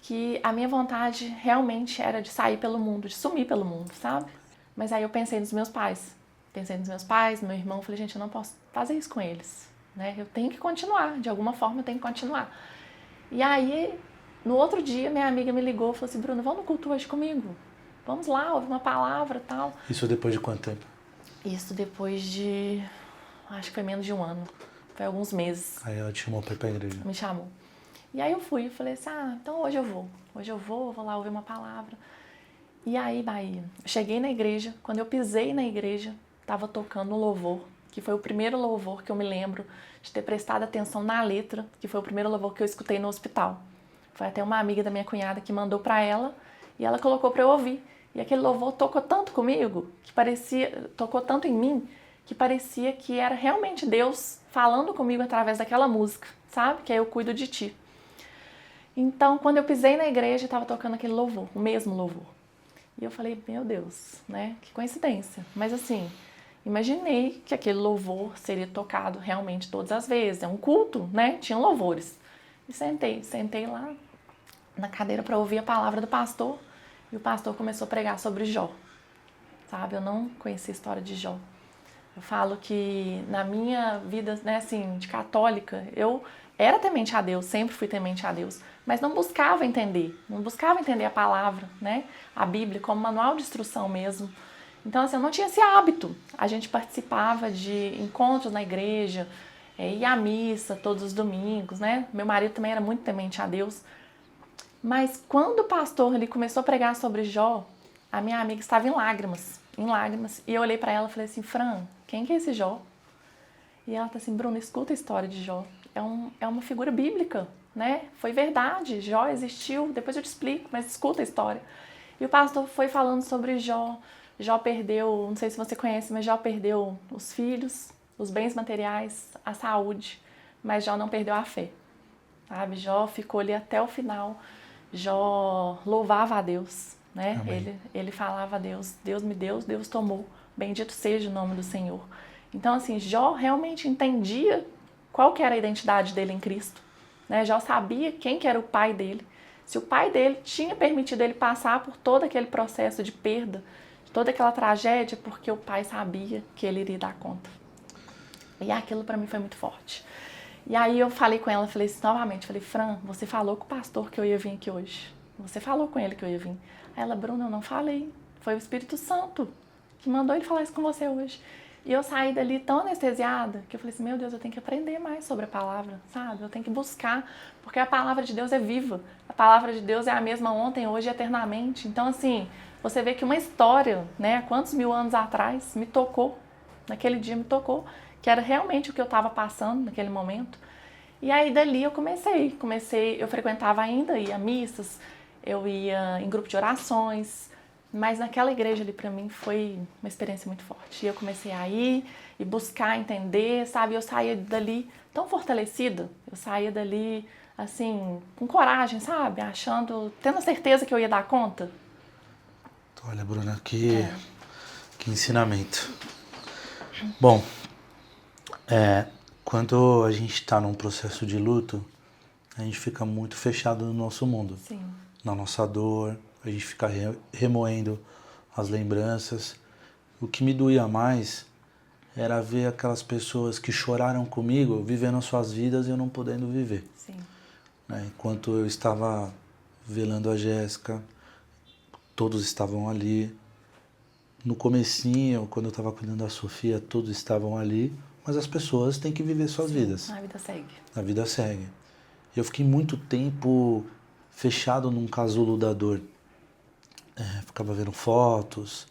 que a minha vontade realmente era de sair pelo mundo, de sumir pelo mundo, sabe? Mas aí eu pensei nos meus pais. Meu irmão, falei, gente, eu não posso fazer isso com eles, né? Eu tenho que continuar, de alguma forma eu tenho que continuar. E aí, no outro dia, minha amiga me ligou e falou assim, Bruno, vamos no culto hoje comigo? Vamos lá, ouvir uma palavra e tal. Isso depois de quanto tempo? Isso depois de, acho que foi menos de um ano, foi alguns meses. Aí ela te chamou pra ir pra igreja. Me chamou. E aí eu fui, falei assim, então hoje eu vou lá ouvir uma palavra. E aí, Bahia, eu cheguei na igreja, quando eu pisei na igreja, tava tocando um louvor, que foi o primeiro louvor que eu me lembro de ter prestado atenção na letra, que foi o primeiro louvor que eu escutei no hospital. Foi até uma amiga da minha cunhada que mandou pra ela, e ela colocou pra eu ouvir. E aquele louvor tocou tanto comigo, tocou tanto em mim, que parecia que era realmente Deus falando comigo através daquela música, sabe? Que é Eu Cuido de Ti. Então, quando eu pisei na igreja, estava tocando aquele louvor, o mesmo louvor. E eu falei, meu Deus, né? Que coincidência. Mas assim, imaginei que aquele louvor seria tocado realmente todas as vezes. É um culto, né? Tinha louvores. E sentei lá na cadeira para ouvir a palavra do pastor. E o pastor começou a pregar sobre Jó. Sabe? Eu não conhecia a história de Jó. Eu falo que na minha vida, né, assim, de católica, eu era temente a Deus, sempre fui temente a Deus, mas não buscava entender a palavra, né, a Bíblia como manual de instrução mesmo. Então, assim, eu não tinha esse hábito. A gente participava de encontros na igreja, ia à missa todos os domingos, né? Meu marido também era muito temente a Deus. Mas quando o pastor ali começou a pregar sobre Jó, a minha amiga estava em lágrimas, e eu olhei para ela e falei assim, Fran, quem que é esse Jó? E ela tá assim, Bruna, escuta a história de Jó. É uma figura bíblica, né? Foi verdade, Jó existiu, depois eu te explico, mas escuta a história. E o pastor foi falando sobre Jó. Jó perdeu, não sei se você conhece, mas Jó perdeu os filhos, os bens materiais, a saúde, mas Jó não perdeu a fé, sabe? Jó ficou ali até o final. Jó louvava a Deus, né? Ele falava a Deus, Deus me deu, Deus tomou, bendito seja o nome do Senhor. Então, assim, Jó realmente entendia qual que era a identidade dele em Cristo, né? Jó sabia quem que era o pai dele. Se o pai dele tinha permitido ele passar por todo aquele processo de perda, toda aquela tragédia, porque o pai sabia que ele iria dar conta. E aquilo para mim foi muito forte. E aí eu falei com ela, falei assim, novamente, falei, Fran, você falou com o pastor que eu ia vir aqui hoje. Você falou com ele que eu ia vir. Aí ela, Bruna, eu não falei. Foi o Espírito Santo que mandou ele falar isso com você hoje. E eu saí dali tão anestesiada que eu falei assim, meu Deus, eu tenho que aprender mais sobre a palavra, sabe? Eu tenho que buscar, porque a palavra de Deus é viva. A palavra de Deus é a mesma ontem, hoje e eternamente. Então, assim, você vê que uma história, né, há quantos mil anos atrás, me tocou. Naquele dia me tocou, que era realmente o que eu estava passando naquele momento. E aí dali eu comecei, eu frequentava ainda, ia a missas, eu ia em grupo de orações, mas naquela igreja ali para mim foi uma experiência muito forte. E eu comecei a ir e buscar entender, sabe? Eu saía dali tão fortalecida, eu saía dali assim, com coragem, sabe? Tendo a certeza que eu ia dar conta. Olha, Bruna, que ensinamento. Bom, quando a gente está num processo de luto, a gente fica muito fechado no nosso mundo. Sim. Na nossa dor, a gente fica remoendo as lembranças. O que me doía mais era ver aquelas pessoas que choraram comigo, vivendo as suas vidas e eu não podendo viver. Sim. Né? Enquanto eu estava velando a Jéssica, todos estavam ali. No comecinho, quando eu estava cuidando da Sofia, todos estavam ali, mas as pessoas têm que viver suas vidas. A vida segue. A vida segue. Eu fiquei muito tempo fechado num casulo da dor. Ficava vendo fotos,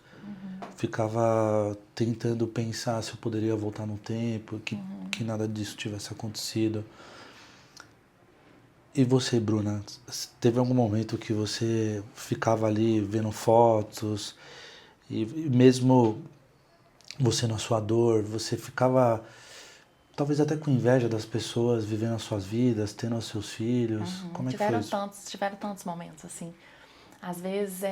ficava tentando pensar se eu poderia voltar no tempo, que nada disso tivesse acontecido. E você, Bruna, teve algum momento que você ficava ali vendo fotos e mesmo você na sua dor, você ficava talvez até com inveja das pessoas vivendo as suas vidas, tendo os seus filhos? Como é que foi isso? Tiveram tantos momentos, assim. Às vezes,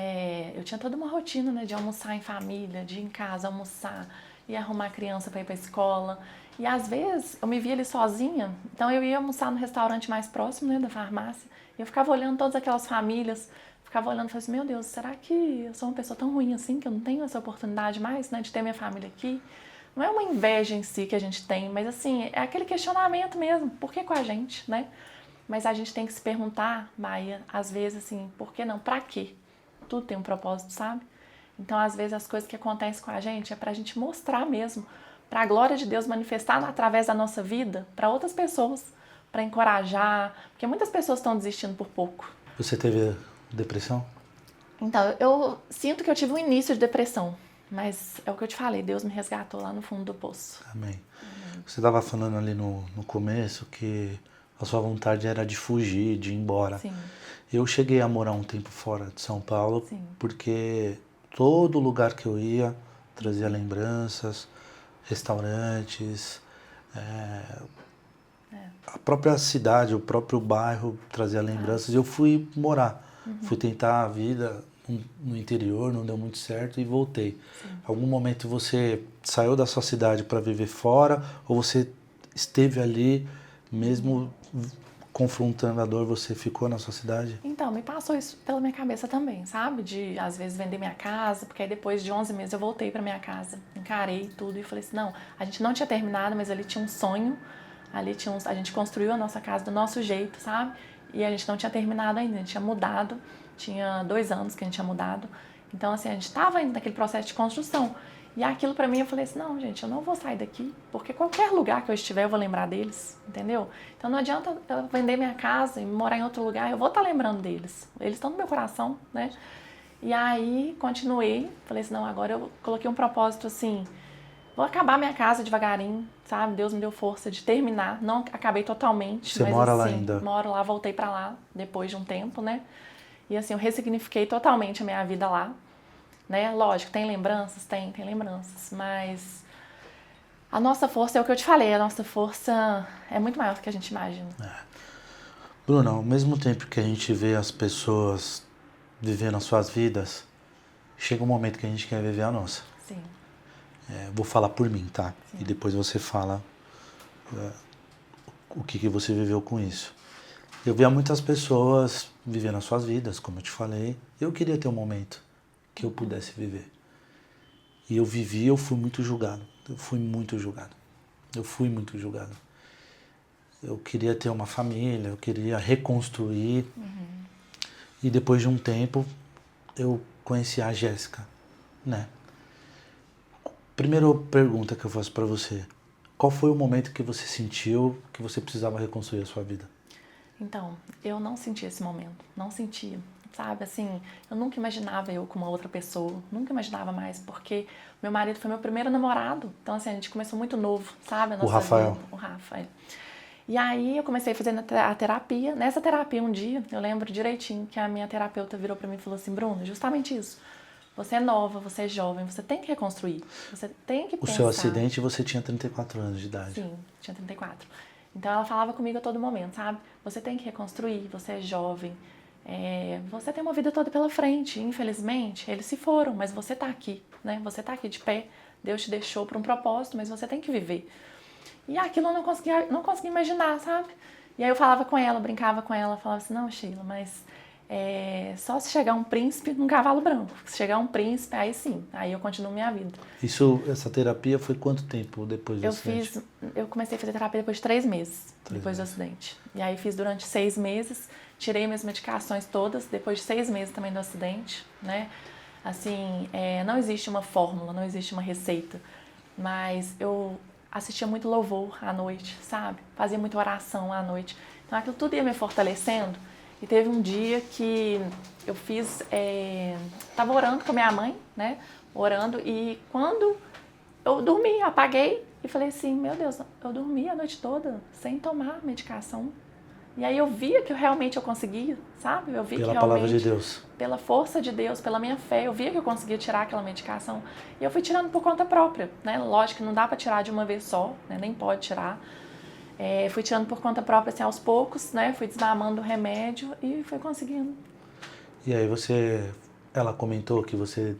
eu tinha toda uma rotina, né, de almoçar em família, de ir em casa almoçar, e arrumar a criança para ir para a escola. E às vezes, eu me via ali sozinha, então eu ia almoçar no restaurante mais próximo, né, da farmácia, e eu ficava olhando todas aquelas famílias, ficava olhando e falava assim, meu Deus, será que eu sou uma pessoa tão ruim assim, que eu não tenho essa oportunidade mais, né, de ter minha família aqui? Não é uma inveja em si que a gente tem, mas assim, é aquele questionamento mesmo, por que com a gente, né? Mas a gente tem que se perguntar, Maia, às vezes assim, por que não? Pra quê? Tudo tem um propósito, sabe? Então, às vezes, as coisas que acontecem com a gente é pra gente mostrar mesmo, pra glória de Deus manifestar através da nossa vida pra outras pessoas, pra encorajar, porque muitas pessoas estão desistindo por pouco. Você teve depressão? Então, eu sinto que eu tive um início de depressão, mas é o que eu te falei, Deus me resgatou lá no fundo do poço. Amém. Você estava falando ali no começo que a sua vontade era de fugir, de ir embora. Sim. Eu cheguei a morar um tempo fora de São Paulo, Sim. porque todo lugar que eu ia trazia lembranças, restaurantes, a própria cidade, o próprio bairro trazia lembranças. E eu fui morar, fui tentar a vida no interior, não deu muito certo e voltei. Algum momento você saiu da sua cidade para viver fora ou você esteve ali mesmo confrontando a dor, você ficou na sua cidade? Então, me passou isso pela minha cabeça também, sabe? De, às vezes, vender minha casa, porque aí depois de 11 meses eu voltei pra minha casa, encarei tudo e falei assim, não, a gente não tinha terminado, mas ali tinha um sonho, a gente construiu a nossa casa do nosso jeito, sabe? E a gente não tinha terminado ainda, a gente tinha mudado, tinha 2 anos que a gente tinha mudado, então, assim, a gente estava ainda naquele processo de construção. E aquilo pra mim, eu falei assim, não, gente, eu não vou sair daqui, porque qualquer lugar que eu estiver, eu vou lembrar deles, entendeu? Então não adianta eu vender minha casa e morar em outro lugar, eu vou estar lembrando deles. Eles estão no meu coração, né? E aí, continuei, falei assim, não, agora eu coloquei um propósito assim, vou acabar minha casa devagarinho, sabe? Deus me deu força de terminar, não acabei totalmente. Você mas mora assim, lá ainda? Moro lá, voltei pra lá, depois de um tempo, né? E assim, eu ressignifiquei totalmente a minha vida lá. Né? Lógico, tem lembranças? Tem lembranças, mas a nossa força é o que eu te falei, a nossa força é muito maior do que a gente imagina. Bruno, ao mesmo tempo que a gente vê as pessoas vivendo as suas vidas, chega um momento que a gente quer viver a nossa. Sim. Vou falar por mim, tá? Sim. E depois você fala o que você viveu com isso. Eu via muitas pessoas vivendo as suas vidas, como eu te falei. Eu queria ter um momento que eu pudesse viver. E eu vivi, eu fui muito julgado. Eu fui muito julgado. Eu queria ter uma família, eu queria reconstruir. E depois de um tempo, eu conheci a Jéssica, né? Primeira pergunta que eu faço pra você. Qual foi o momento que você sentiu que você precisava reconstruir a sua vida? Então, eu não senti esse momento, não sentia, sabe? Assim, eu nunca imaginava eu com uma outra pessoa, nunca imaginava mais, porque meu marido foi meu primeiro namorado, então assim, a gente começou muito novo, sabe? A nossa Rafael. vida, o Rafa. E aí eu comecei fazendo a terapia. Nessa terapia um dia, eu lembro direitinho que a minha terapeuta virou pra mim e falou assim, Bruno, justamente isso. Você é nova, você é jovem, você tem que reconstruir. Você tem que pensar. O seu acidente, você tinha 34 anos de idade. Sim, tinha 34. Então ela falava comigo a todo momento, sabe? Você tem que reconstruir, você é jovem. Você tem uma vida toda pela frente. Infelizmente, eles se foram, mas você tá aqui, né? Você tá aqui de pé. Deus te deixou para um propósito, mas você tem que viver. E aquilo eu não conseguia imaginar, sabe? E aí eu falava com ela, brincava com ela, falava assim, não, Sheila, mas só se chegar um príncipe num cavalo branco. Se chegar um príncipe, aí sim, aí eu continuo minha vida. Essa terapia foi quanto tempo depois do acidente? Eu comecei a fazer terapia depois de 3 meses, depois do acidente. E aí fiz durante 6 meses, tirei minhas medicações todas, depois de 6 meses também do acidente, né? Assim, não existe uma fórmula, não existe uma receita, mas eu assistia muito louvor à noite, sabe? Fazia muita oração à noite. Então aquilo tudo ia me fortalecendo. E teve um dia que eu tava orando com a minha mãe, né? Orando, e quando eu dormi, apaguei e falei assim, meu Deus, eu dormi a noite toda sem tomar medicação. E aí eu via que realmente eu conseguia, sabe? Eu vi Pela que realmente, palavra de Deus. Pela força de Deus, pela minha fé, eu via que eu conseguia tirar aquela medicação. E eu fui tirando por conta própria, né? Lógico que não dá pra tirar de uma vez só, né? Nem pode tirar. Fui tirando por conta própria, assim, aos poucos, né? Fui desmamando o remédio e fui conseguindo. E aí ela comentou que você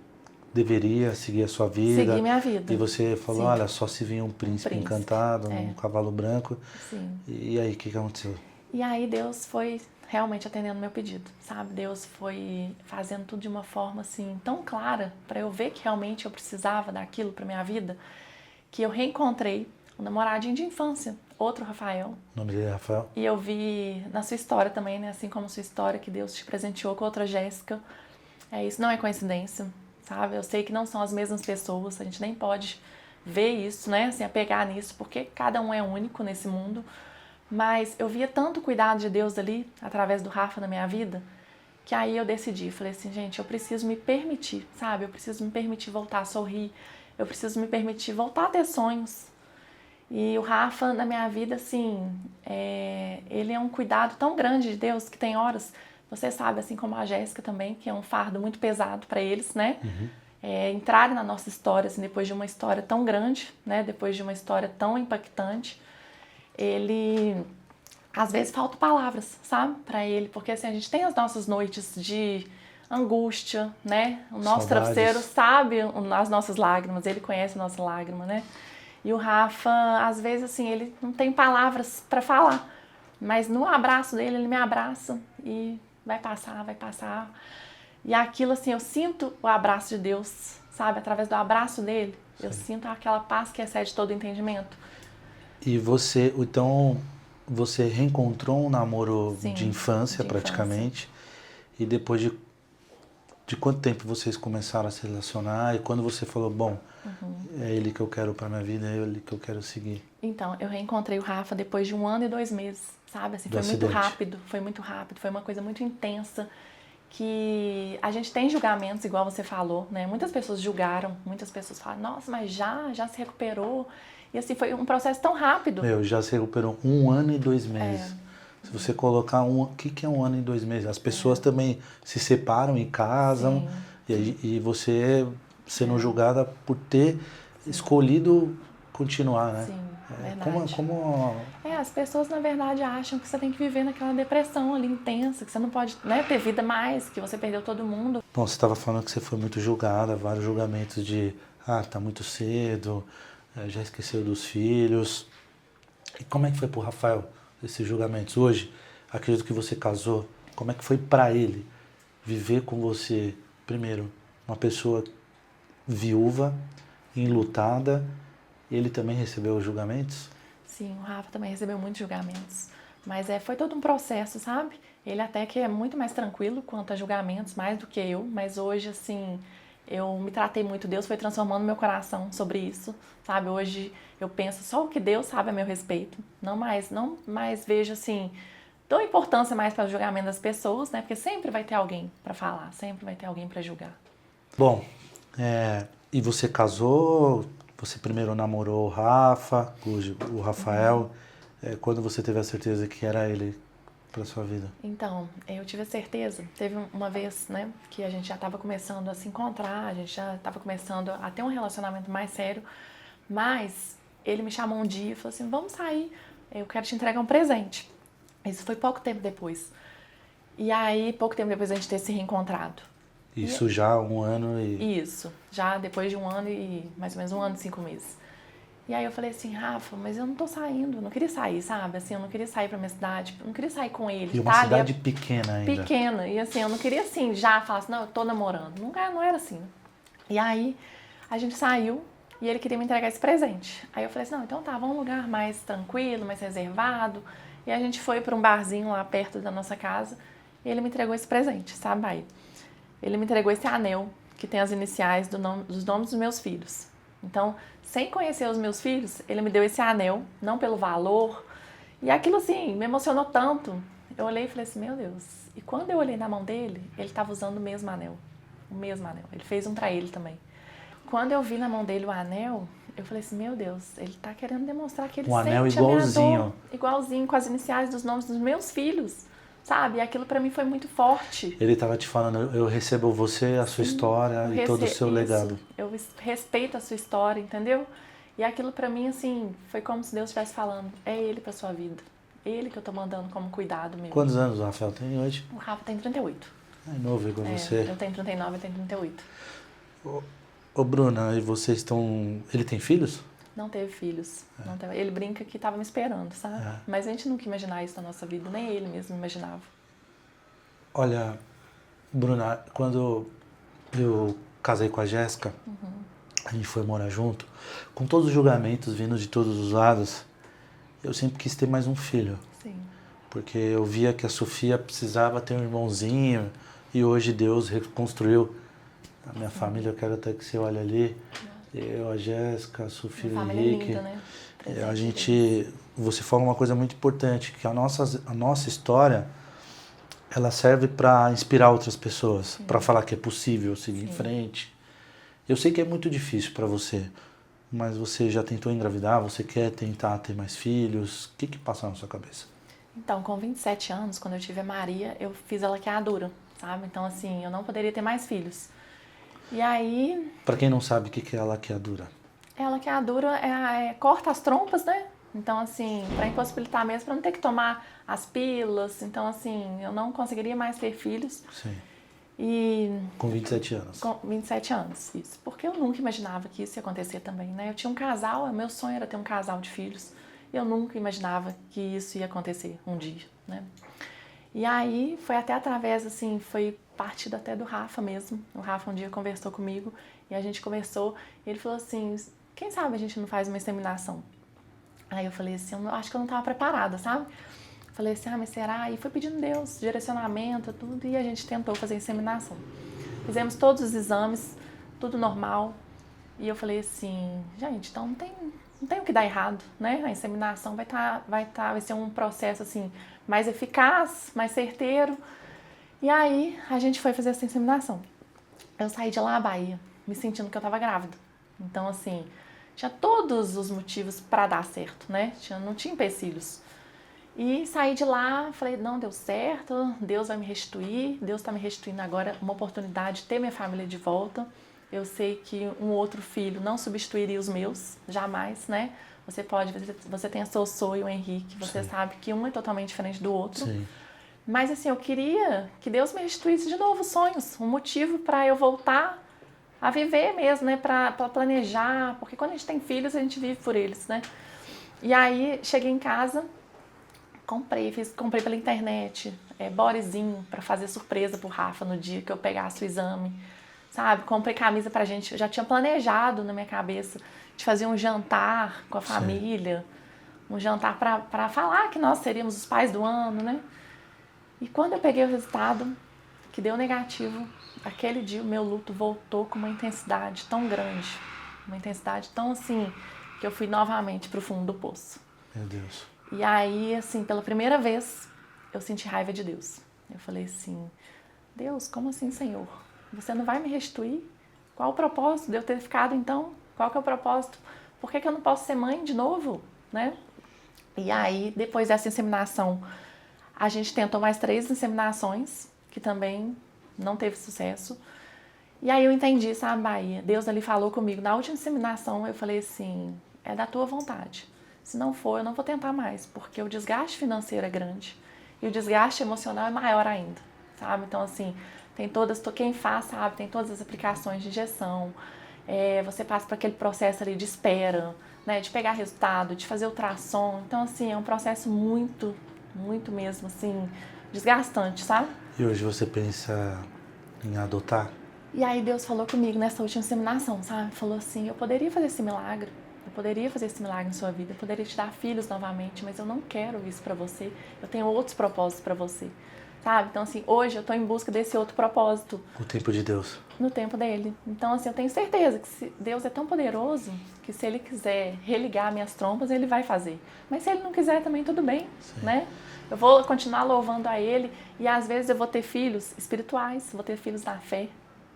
deveria seguir a sua vida. Seguir minha vida. E você falou, Sim. olha, só se vinha um príncipe encantado, um cavalo branco. Sim. E aí, o que aconteceu? E aí Deus foi realmente atendendo meu pedido, sabe? Deus foi fazendo tudo de uma forma, assim, tão clara, para eu ver que realmente eu precisava daquilo para minha vida, que eu reencontrei um namoradinho de infância, outro Rafael. O nome dele é Rafael? E eu vi na sua história também, né? Assim como sua história, que Deus te presenteou com outra Jéssica. Isso não é coincidência, sabe? Eu sei que não são as mesmas pessoas, a gente nem pode ver isso, né? Assim, apegar nisso, porque cada um é único nesse mundo. Mas eu via tanto cuidado de Deus ali, através do Rafa na minha vida, que aí eu decidi, falei assim, gente, eu preciso me permitir, sabe? Eu preciso me permitir voltar a sorrir, eu preciso me permitir voltar a ter sonhos. E o Rafa, na minha vida, assim, ele é um cuidado tão grande de Deus que tem horas, você sabe, assim como a Jéssica também, que é um fardo muito pesado para eles, né? Uhum. Entrarem na nossa história, assim, depois de uma história tão grande, né? Depois de uma história tão impactante, ele, às vezes, falta palavras, sabe? Para ele, porque assim, a gente tem as nossas noites de angústia, né? O nosso Saudades. travesseiro sabe as nossas lágrimas, ele conhece a nossa lágrima, né? E o Rafa, às vezes, assim, ele não tem palavras para falar, mas no abraço dele, ele me abraça e vai passar, vai passar. E aquilo, assim, eu sinto o abraço de Deus, sabe? Através do abraço dele, eu sinto aquela paz que excede todo entendimento. E você, então, você reencontrou um namoro Sim, de infância, de praticamente, e depois de quanto tempo vocês começaram a se relacionar? E quando você falou, bom, é ele que eu quero para minha vida, é ele que eu quero seguir? Então, eu reencontrei o Rafa depois de 1 ano e 2 meses, sabe? Assim, foi muito rápido, foi uma coisa muito intensa, que a gente tem julgamentos, igual você falou, né? Muitas pessoas julgaram, muitas pessoas falam, nossa, mas já se recuperou. E assim, foi um processo tão rápido. Meu, já se recuperou 1 ano e 2 meses. Se você colocar o que é 1 ano e 2 meses? As pessoas também se separam e casam, e você sendo julgada por ter escolhido continuar, né? Sim, verdade. Como... as pessoas, na verdade, acham que você tem que viver naquela depressão ali intensa, que você não pode, né, ter vida mais, que você perdeu todo mundo. Bom, você estava falando que você foi muito julgada, vários julgamentos de, tá muito cedo, já esqueceu dos filhos. E como é que foi pro Rafael esses julgamentos? Hoje, acredito que você casou, como é que foi para ele viver com você, primeiro, uma pessoa viúva, enlutada, ele também recebeu julgamentos? Sim, o Rafa também recebeu muitos julgamentos, mas foi todo um processo, sabe? Ele até que é muito mais tranquilo quanto a julgamentos, mais do que eu, mas hoje, assim, eu me tratei muito, Deus foi transformando meu coração sobre isso, sabe? Hoje eu penso só o que Deus sabe a meu respeito, não mais vejo, assim, dou importância mais para o julgamento das pessoas, né? Porque sempre vai ter alguém para falar, sempre vai ter alguém para julgar. Bom, e você casou, você primeiro namorou o Rafa, o Rafael, quando você teve a certeza que era ele para sua vida? Então, eu tive a certeza, teve uma vez, né, que a gente já estava começando a se encontrar, a gente já estava começando a ter um relacionamento mais sério, mas ele me chamou um dia e falou assim, vamos sair, eu quero te entregar um presente. Isso foi pouco tempo depois. E aí, pouco tempo depois a gente ter se reencontrado. Isso já 1 ano e... Isso, já depois de 1 ano e mais ou menos 1 ano e 5 meses. E aí eu falei assim, Rafa, mas eu não tô saindo, eu não queria sair, sabe? Assim, eu não queria sair pra minha cidade, eu não queria sair com ele. E uma cidade pequena ainda. Pequena, e assim, eu não queria assim, já falar assim, não, eu tô namorando. Não era assim. E aí, a gente saiu e ele queria me entregar esse presente. Aí eu falei assim, não, então tá, vamos um lugar mais tranquilo, mais reservado. E a gente foi pra um barzinho lá perto da nossa casa e ele me entregou esse presente, sabe, aí? Ele me entregou esse anel que tem as iniciais dos nomes dos meus filhos. Então, sem conhecer os meus filhos, ele me deu esse anel, não pelo valor. E aquilo, assim, me emocionou tanto. Eu olhei e falei assim, meu Deus. E quando eu olhei na mão dele, ele estava usando o mesmo anel. O mesmo anel. Ele fez um para ele também. Quando eu vi na mão dele o anel, eu falei assim, meu Deus, ele tá querendo demonstrar que ele sente anel a igualzinho. minha dor. Igualzinho, com as iniciais dos nomes dos meus filhos. Sabe? E aquilo para mim foi muito forte. Ele estava te falando, eu recebo você, a sua história e todo o seu legado. Eu respeito a sua história, entendeu? E aquilo para mim, assim, foi como se Deus estivesse falando, é ele pra sua vida. Ele que eu tô mandando como cuidado mesmo. Quantos anos o Rafael tem hoje? O Rafa tem 38. É novo igual você. Eu tenho 39, eu tenho 38. Ô Bruna, e vocês estão... Ele tem filhos? Não teve filhos. Não teve. Ele brinca que estava me esperando, sabe? Mas a gente nunca ia imaginar isso na nossa vida, nem ele mesmo imaginava. Olha, Bruna, quando eu casei com a Jéssica, a gente foi morar junto, com todos os julgamentos vindo de todos os lados, eu sempre quis ter mais um filho. Sim. Porque eu via que a Sofia precisava ter um irmãozinho e hoje Deus reconstruiu a minha família. Eu quero até que você olhe ali. Eu, a Jéssica, a Sofia e o Henrique. Linda, né? A gente, você fala uma coisa muito importante, que a nossa história, ela serve para inspirar outras pessoas, para falar que é possível seguir em frente. Eu sei que é muito difícil para você, mas você já tentou engravidar, você quer tentar ter mais filhos, o que passa na sua cabeça? Então, com 27 anos, quando eu tive a Maria, eu fiz a laqueadura, sabe? Então, assim, eu não poderia ter mais filhos. E aí... Para quem não sabe, o que é a laqueadura? A laqueadura corta as trompas, né? Então, assim, para impossibilitar mesmo, para não ter que tomar as pílulas. Então, assim, eu não conseguiria mais ter filhos. Sim. E Com 27 anos. com 27 anos, isso. Porque eu nunca imaginava que isso ia acontecer também, né? Eu tinha um casal, meu sonho era ter um casal de filhos. E eu nunca imaginava que isso ia acontecer um dia, né? E aí foi até através, assim, foi partido até do Rafa mesmo. O Rafa um dia conversou comigo e a gente conversou. E ele falou assim, quem sabe a gente não faz uma inseminação? Aí eu falei assim, eu acho que eu não estava preparada, sabe? Falei assim, mas será? E foi pedindo Deus, direcionamento, tudo, e a gente tentou fazer a inseminação. Fizemos todos os exames, tudo normal. E eu falei assim, gente, então não tem o que dar errado, né? A inseminação vai ser um processo assim mais eficaz, mais certeiro. E aí a gente foi fazer essa inseminação. Eu saí de lá à Bahia, me sentindo que eu estava grávida. Então assim, tinha todos os motivos para dar certo, né? Não tinha empecilhos. E saí de lá, falei, não, deu certo, Deus vai me restituir, Deus está me restituindo agora uma oportunidade de ter minha família de volta. Eu sei que um outro filho não substituiria os meus, jamais, né? Você tem a Sossô e o Henrique, você Sim. sabe que um é totalmente diferente do outro. Sim. Mas assim, eu queria que Deus me restituísse de novo sonhos, um motivo para eu voltar a viver mesmo, né? Para planejar, porque quando a gente tem filhos, a gente vive por eles, né? E aí, cheguei em casa, comprei pela internet, bodyzinho para fazer surpresa pro Rafa no dia que eu pegasse o exame, sabe? Comprei camisa pra gente, eu já tinha planejado na minha cabeça de fazer um jantar com a família, um jantar para falar que nós seríamos os pais do ano, né? E quando eu peguei o resultado, que deu negativo, aquele dia o meu luto voltou com uma intensidade tão grande, uma intensidade tão assim, que eu fui novamente pro fundo do poço. Meu Deus. E aí, assim, pela primeira vez, eu senti raiva de Deus. Eu falei assim, Deus, como assim, Senhor? Você não vai me restituir? Qual o propósito de eu ter ficado, então? Qual que é o propósito? Por que eu não posso ser mãe de novo, né? E aí, depois dessa inseminação, a gente tentou mais 3 inseminações, que também não teve sucesso. E aí eu entendi, sabe, Bahia? Deus ali falou comigo. Na última inseminação, eu falei assim, é da tua vontade. Se não for, eu não vou tentar mais, porque o desgaste financeiro é grande e o desgaste emocional é maior ainda, sabe? Então, assim, quem faz, sabe, tem todas as aplicações de injeção, você passa por aquele processo ali de espera, né, de pegar resultado, de fazer ultrassom. Então, assim, é um processo muito, muito mesmo, assim, desgastante, sabe? E hoje você pensa em adotar? E aí Deus falou comigo nessa última inseminação, sabe? Falou assim, eu poderia fazer esse milagre, eu poderia fazer esse milagre na sua vida, eu poderia te dar filhos novamente, mas eu não quero isso pra você, eu tenho outros propósitos pra você, sabe? Então assim, hoje eu tô em busca desse outro propósito. O tempo de Deus. No tempo dele. Então assim, eu tenho certeza que Deus é tão poderoso que se Ele quiser religar minhas trompas, Ele vai fazer. Mas se Ele não quiser também, tudo bem, né? Eu vou continuar louvando a Ele e às vezes eu vou ter filhos espirituais, vou ter filhos da fé,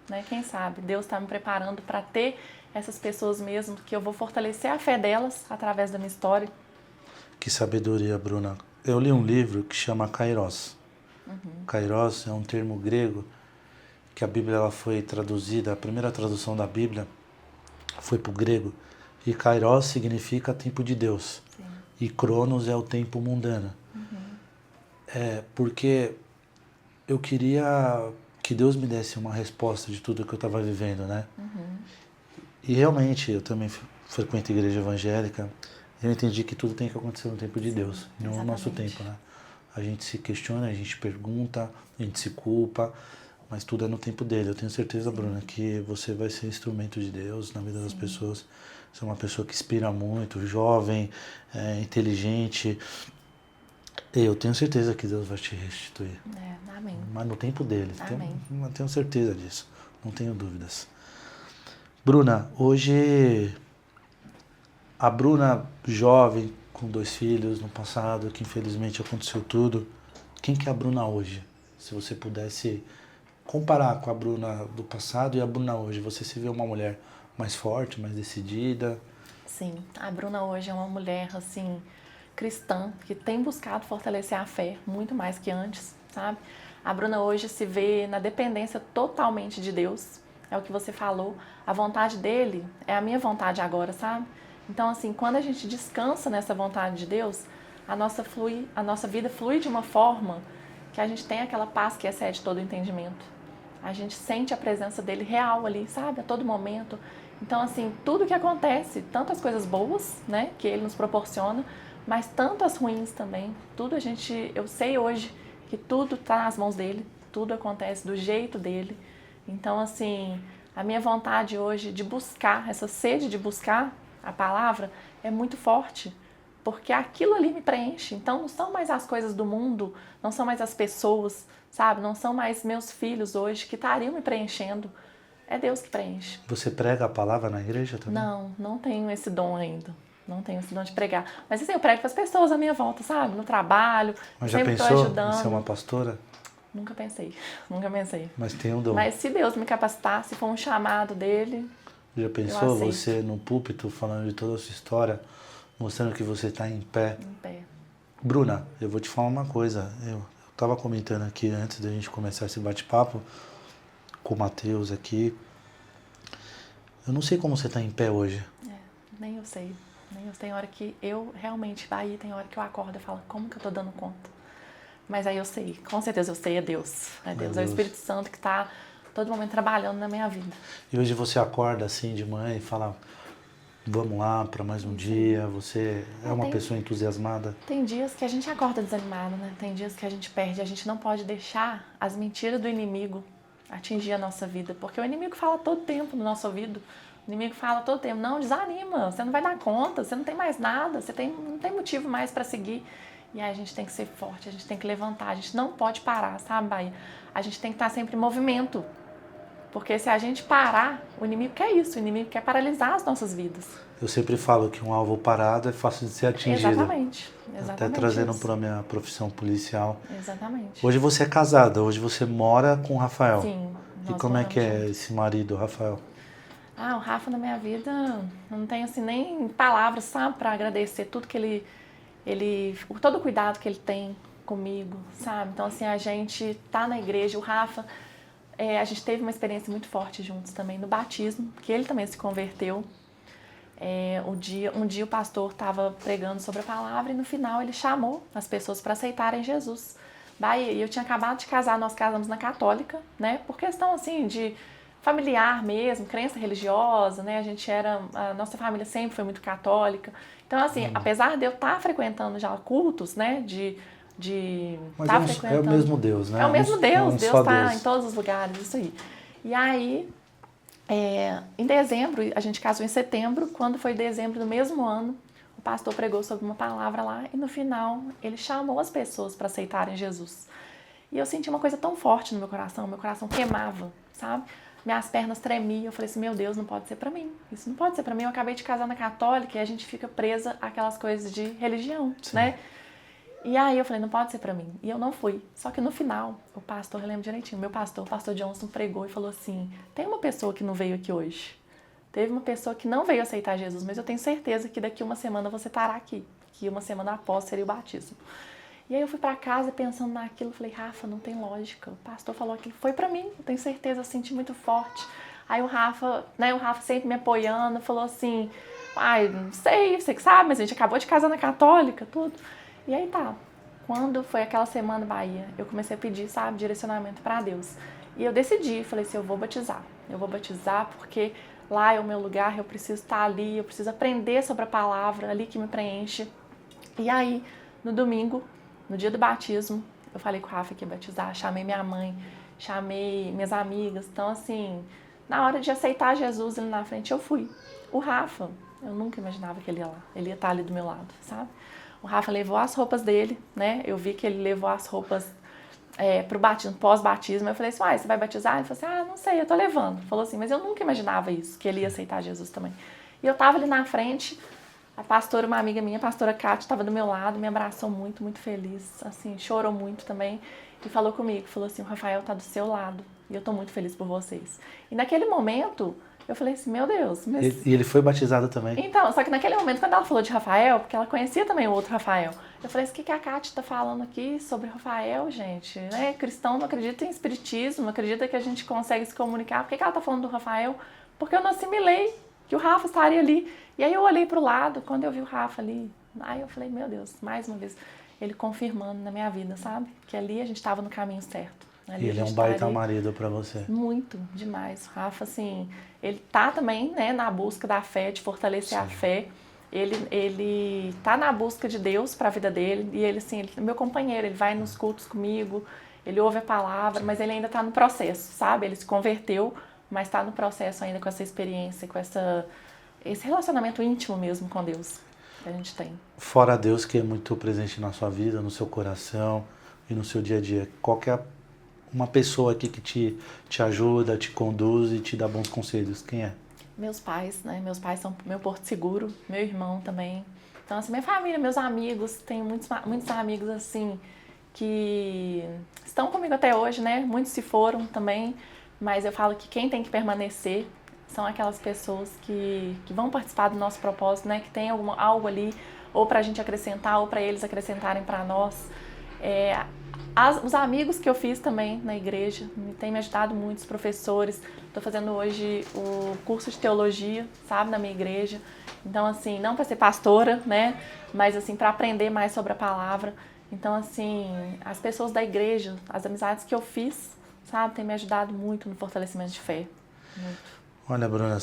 né? Quem sabe? Deus está me preparando para ter essas pessoas mesmo, que eu vou fortalecer a fé delas através da minha história. Que sabedoria, Bruna. Eu li um livro que chama Kairos. Kairos é um termo grego que a Bíblia ela foi traduzida, a primeira tradução da Bíblia foi para o grego. E Kairos significa tempo de Deus. Sim. E Cronos é o tempo mundano. Porque eu queria que Deus me desse uma resposta de tudo que eu estava vivendo, né? E realmente, eu também frequento a igreja evangélica, eu entendi que tudo tem que acontecer no tempo de Deus, não no nosso tempo, né? A gente se questiona, a gente pergunta, a gente se culpa, mas tudo é no tempo dele. Eu tenho certeza, Bruna, que você vai ser instrumento de Deus na vida das pessoas. Você é uma pessoa que inspira muito, jovem, inteligente. Eu tenho certeza que Deus vai te restituir. Amém. Mas no tempo dele. Amém. Eu tenho certeza disso. Não tenho dúvidas. Bruna, hoje a Bruna jovem, com 2 filhos no passado, que infelizmente aconteceu tudo. Quem que é a Bruna hoje? Se você pudesse comparar com a Bruna do passado e a Bruna hoje, você se vê uma mulher mais forte, mais decidida? Sim, a Bruna hoje é uma mulher, assim, cristã, que tem buscado fortalecer a fé, muito mais que antes, sabe? A Bruna hoje se vê na dependência totalmente de Deus, é o que você falou, a vontade dele é a minha vontade agora, sabe? Então, assim, quando a gente descansa nessa vontade de Deus, a nossa vida flui de uma forma que a gente tem aquela paz que excede todo o entendimento. A gente sente a presença dele real ali, sabe? A todo momento. Então, assim, tudo que acontece, tanto as coisas boas, né, que ele nos proporciona, mas tanto as ruins também. Tudo eu sei hoje que tudo está nas mãos dele, tudo acontece do jeito dele. Então, assim, a minha vontade hoje de buscar, essa sede de buscar a palavra é muito forte, porque aquilo ali me preenche. Então, não são mais as coisas do mundo, não são mais as pessoas, sabe? Não são mais meus filhos hoje que estariam me preenchendo. É Deus que preenche. Você prega a palavra na igreja também? Não tenho esse dom ainda. Não tenho esse dom de pregar. Mas assim, eu prego para as pessoas à minha volta, sabe? No trabalho, Mas já sempre estou pensou ajudando. em ser uma pastora? Nunca pensei, nunca pensei. Mas tem um dom. Mas se Deus me capacitar, se for um chamado dele, Já pensou eu aceito. você no púlpito falando de toda a sua história, mostrando que você está em pé? Em pé. Bruna, eu vou te falar uma coisa. Eu estava comentando aqui antes da gente começar esse bate-papo com o Matheus aqui. Eu não sei como você está em pé hoje. Nem eu sei. Tem hora que eu realmente vai, tem hora que eu acordo e falo, como que eu tô dando conta? Mas aí eu sei, com certeza eu sei, é Deus. É Deus, é o Espírito Santo que está todo momento trabalhando na minha vida. E hoje você acorda assim de manhã e fala, vamos lá para mais um dia, você é uma pessoa entusiasmada? Tem dias que a gente acorda desanimado, né? Tem dias que a gente perde, a gente não pode deixar as mentiras do inimigo atingir a nossa vida, porque o inimigo fala todo tempo no nosso ouvido. O inimigo fala todo tempo, não, desanima, você não vai dar conta, você não tem mais nada, não tem motivo mais para seguir. E aí a gente tem que ser forte, a gente tem que levantar, a gente não pode parar, sabe, Bahia? A gente tem que estar sempre em movimento, porque se a gente parar, o inimigo quer isso, o inimigo quer paralisar as nossas vidas. Eu sempre falo que um alvo parado é fácil de ser atingido. Exatamente. Até trazendo para a minha profissão policial. Exatamente. Hoje você é casada, hoje você mora com o Rafael. Sim. E como é que é esse marido, Rafael? O Rafa na minha vida, não tenho assim nem palavras, sabe, para agradecer tudo que todo o cuidado que ele tem comigo, sabe? Então assim, a gente tá na igreja, o Rafa, a gente teve uma experiência muito forte juntos também no batismo, que ele também se converteu. Um dia o pastor estava pregando sobre a palavra e no final ele chamou as pessoas para aceitarem Jesus. Daí eu tinha acabado de casar, nós casamos na católica, né? Por questão assim de familiar mesmo, crença religiosa, né? A nossa família sempre foi muito católica. Então assim, apesar de eu estar frequentando já cultos, né? Mas é o mesmo Deus, né? É o mesmo Deus, Deus está Deus. em todos os lugares, isso aí. E aí, em dezembro, a gente casou em setembro, quando foi dezembro do mesmo ano, o pastor pregou sobre uma palavra lá e no final ele chamou as pessoas para aceitarem Jesus. E eu senti uma coisa tão forte no meu coração queimava, sabe? Minhas pernas tremiam, eu falei assim, meu Deus, não pode ser pra mim, isso não pode ser pra mim. Eu acabei de casar na católica e a gente fica presa àquelas coisas de religião, Sim. né? E aí eu falei, não pode ser pra mim. E eu não fui. Só que no final, o pastor, eu lembro direitinho, o pastor Johnson pregou e falou assim, tem uma pessoa que não veio aqui hoje. Teve uma pessoa que não veio aceitar Jesus, mas eu tenho certeza que daqui uma semana você estará aqui. Que uma semana após seria o batismo. E aí eu fui pra casa pensando naquilo, falei, Rafa, não tem lógica. O pastor falou aquilo, foi pra mim, eu tenho certeza, eu senti muito forte. Aí o Rafa sempre me apoiando, falou assim, não sei, você que sabe, mas a gente acabou de casar na católica, tudo. E aí tá, quando foi aquela semana Bahia, eu comecei a pedir, sabe, direcionamento pra Deus. E eu decidi, falei assim, eu vou batizar porque lá é o meu lugar, eu preciso estar ali, eu preciso aprender sobre a palavra, ali que me preenche. E aí, no domingo, no dia do batismo, eu falei com o Rafa que ia batizar, chamei minha mãe, chamei minhas amigas. Então, assim, na hora de aceitar Jesus ali na frente, eu fui. O Rafa, eu nunca imaginava que ele ia lá, ele ia estar ali do meu lado, sabe? O Rafa levou as roupas dele, né? Eu vi que ele levou as roupas pro batismo, pós-batismo. Eu falei assim, você vai batizar? Ele falou assim, não sei, eu tô levando. Falou assim, mas eu nunca imaginava isso, que ele ia aceitar Jesus também. E eu tava ali na frente, a pastora, uma amiga minha, a pastora Kátia, estava do meu lado, me abraçou muito, muito feliz, assim, chorou muito também e falou comigo, falou assim, o Rafael tá do seu lado e eu tô muito feliz por vocês. E naquele momento, eu falei assim, meu Deus. Mas... E ele foi batizado também? Então, só que naquele momento, quando ela falou de Rafael, porque ela conhecia também o outro Rafael, eu falei assim, o que a Kátia tá falando aqui sobre Rafael, gente? Né? Cristão não acredita em espiritismo, não acredita que a gente consegue se comunicar, por que ela tá falando do Rafael? Porque eu não assimilei que o Rafa estaria ali. E aí eu olhei pro lado, quando eu vi o Rafa ali, aí eu falei, meu Deus, mais uma vez, ele confirmando na minha vida, sabe? Que ali a gente estava no caminho certo. Ali E a ele é um gente baita tá ali. marido para você. Muito, demais. O Rafa, assim, ele tá também, né, na busca da fé, de fortalecer a Sim. fé. Ele tá na busca de Deus para a vida dele. E ele, assim, ele é meu companheiro, ele vai nos cultos comigo, ele ouve a palavra, mas ele ainda tá no processo, sabe? Ele se converteu, mas tá no processo ainda com essa experiência, com esse relacionamento íntimo mesmo com Deus que a gente tem. Fora Deus que é muito presente na sua vida, no seu coração e no seu dia a dia. Qual que é uma pessoa aqui que te ajuda, te conduz e te dá bons conselhos? Quem é? Meus pais, né? Meus pais são meu porto seguro, meu irmão também. Então, assim, minha família, meus amigos, tenho muitos amigos, assim, que estão comigo até hoje, né? Muitos se foram também, mas eu falo que quem tem que permanecer são aquelas pessoas que vão participar do nosso propósito, né? Que tem algo ali, ou pra gente acrescentar, ou pra eles acrescentarem pra nós. Os amigos que eu fiz também na igreja têm me ajudado muito, os professores. Estou fazendo hoje o curso de teologia, sabe, na minha igreja. Então, assim, não para ser pastora, né, mas assim, para aprender mais sobre a palavra. Então, assim, as pessoas da igreja, as amizades que eu fiz, sabe, têm me ajudado muito no fortalecimento de fé. Muito. Olha, Bruna,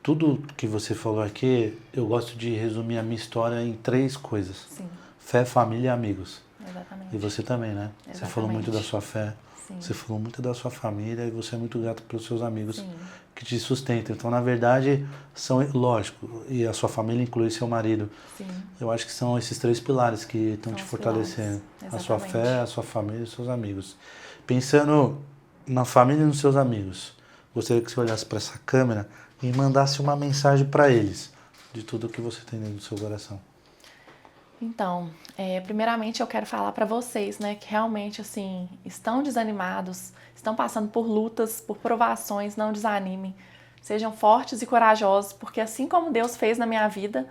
tudo que você falou aqui, eu gosto de resumir a minha história em 3 coisas. Sim. Fé, família e amigos. Exatamente. E você também, né? Exatamente. Você falou muito da sua fé, Sim. você falou muito da sua família e você é muito grato pelos seus amigos Sim. que te sustentam. Então, na verdade, lógico, e a sua família inclui seu marido. Sim. Eu acho que são esses 3 pilares que estão te fortalecendo. A sua fé, a sua família e os seus amigos. Pensando na família e nos seus amigos, gostaria que você olhasse para essa câmera e mandasse uma mensagem para eles de tudo que você tem dentro do seu coração. Então, primeiramente eu quero falar para vocês, né, que realmente, assim, estão desanimados, estão passando por lutas, por provações, não desanimem. Sejam fortes e corajosos, porque assim como Deus fez na minha vida,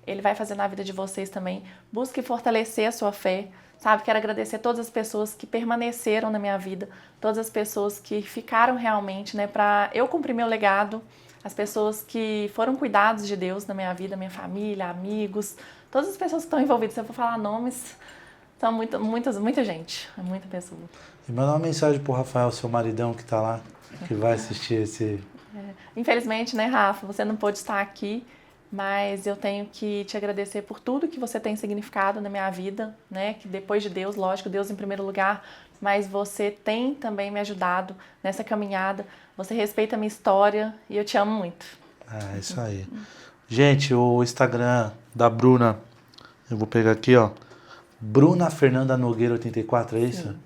Ele vai fazer na vida de vocês também. Busque fortalecer a sua fé, sabe? Quero agradecer todas as pessoas que permaneceram na minha vida, todas as pessoas que ficaram realmente, né, para eu cumprir meu legado, as pessoas que foram cuidados de Deus na minha vida, minha família, amigos, todas as pessoas que estão envolvidas. Se eu for falar nomes, são muita gente, é muita pessoa. E manda uma mensagem pro Rafael, seu maridão que tá lá, que vai assistir esse... Infelizmente, né, Rafa, você não pôde estar aqui, mas eu tenho que te agradecer por tudo que você tem significado na minha vida, né, que depois de Deus, lógico, Deus em primeiro lugar, mas você tem também me ajudado nessa caminhada, você respeita a minha história e eu te amo muito. É isso aí. Gente, o Instagram da Bruna, eu vou pegar aqui, ó, Bruna Fernanda Nogueira 84, é isso? Sim.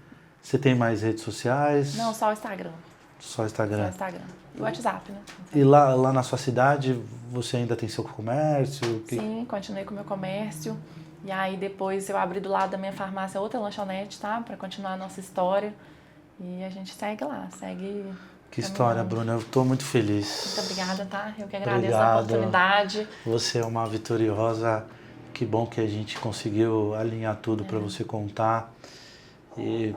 Você tem mais redes sociais? Não, só o Instagram. Só Instagram. Só o Instagram. E o WhatsApp, né? E lá na sua cidade, você ainda tem seu comércio? Sim, continuei com o meu comércio. E aí depois eu abri do lado da minha farmácia outra lanchonete, tá? Pra continuar a nossa história. E a gente segue lá, segue... Que história, Bruna. Eu tô muito feliz. Muito obrigada, tá? Eu que agradeço Obrigado. a oportunidade. Você é uma vitoriosa. Que bom que a gente conseguiu alinhar tudo para você contar. E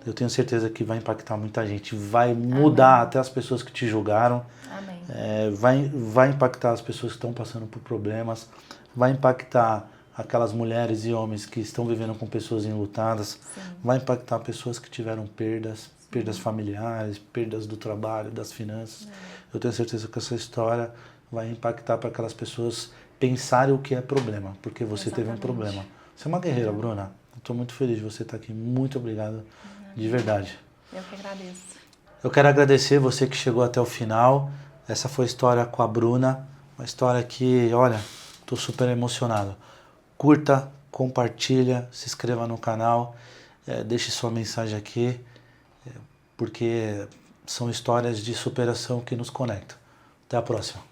eu tenho certeza que vai impactar muita gente. Vai mudar até as pessoas que te julgaram. Amém. Vai impactar as pessoas que estão passando por problemas. Vai impactar aquelas mulheres e homens que estão vivendo com pessoas enlutadas. Sim. Vai impactar pessoas que tiveram perdas familiares, perdas do trabalho, das finanças. Eu tenho certeza que essa história vai impactar para aquelas pessoas pensarem o que é problema, porque você teve um problema. Você é uma guerreira, Bruna. Eu estou muito feliz de você estar aqui. Muito obrigado, de verdade. Eu que agradeço. Eu quero agradecer você que chegou até o final. Essa foi a história com a Bruna, uma história que, olha, estou super emocionado. Curta, compartilha, se inscreva no canal, deixe sua mensagem aqui, porque são histórias de superação que nos conectam. Até a próxima.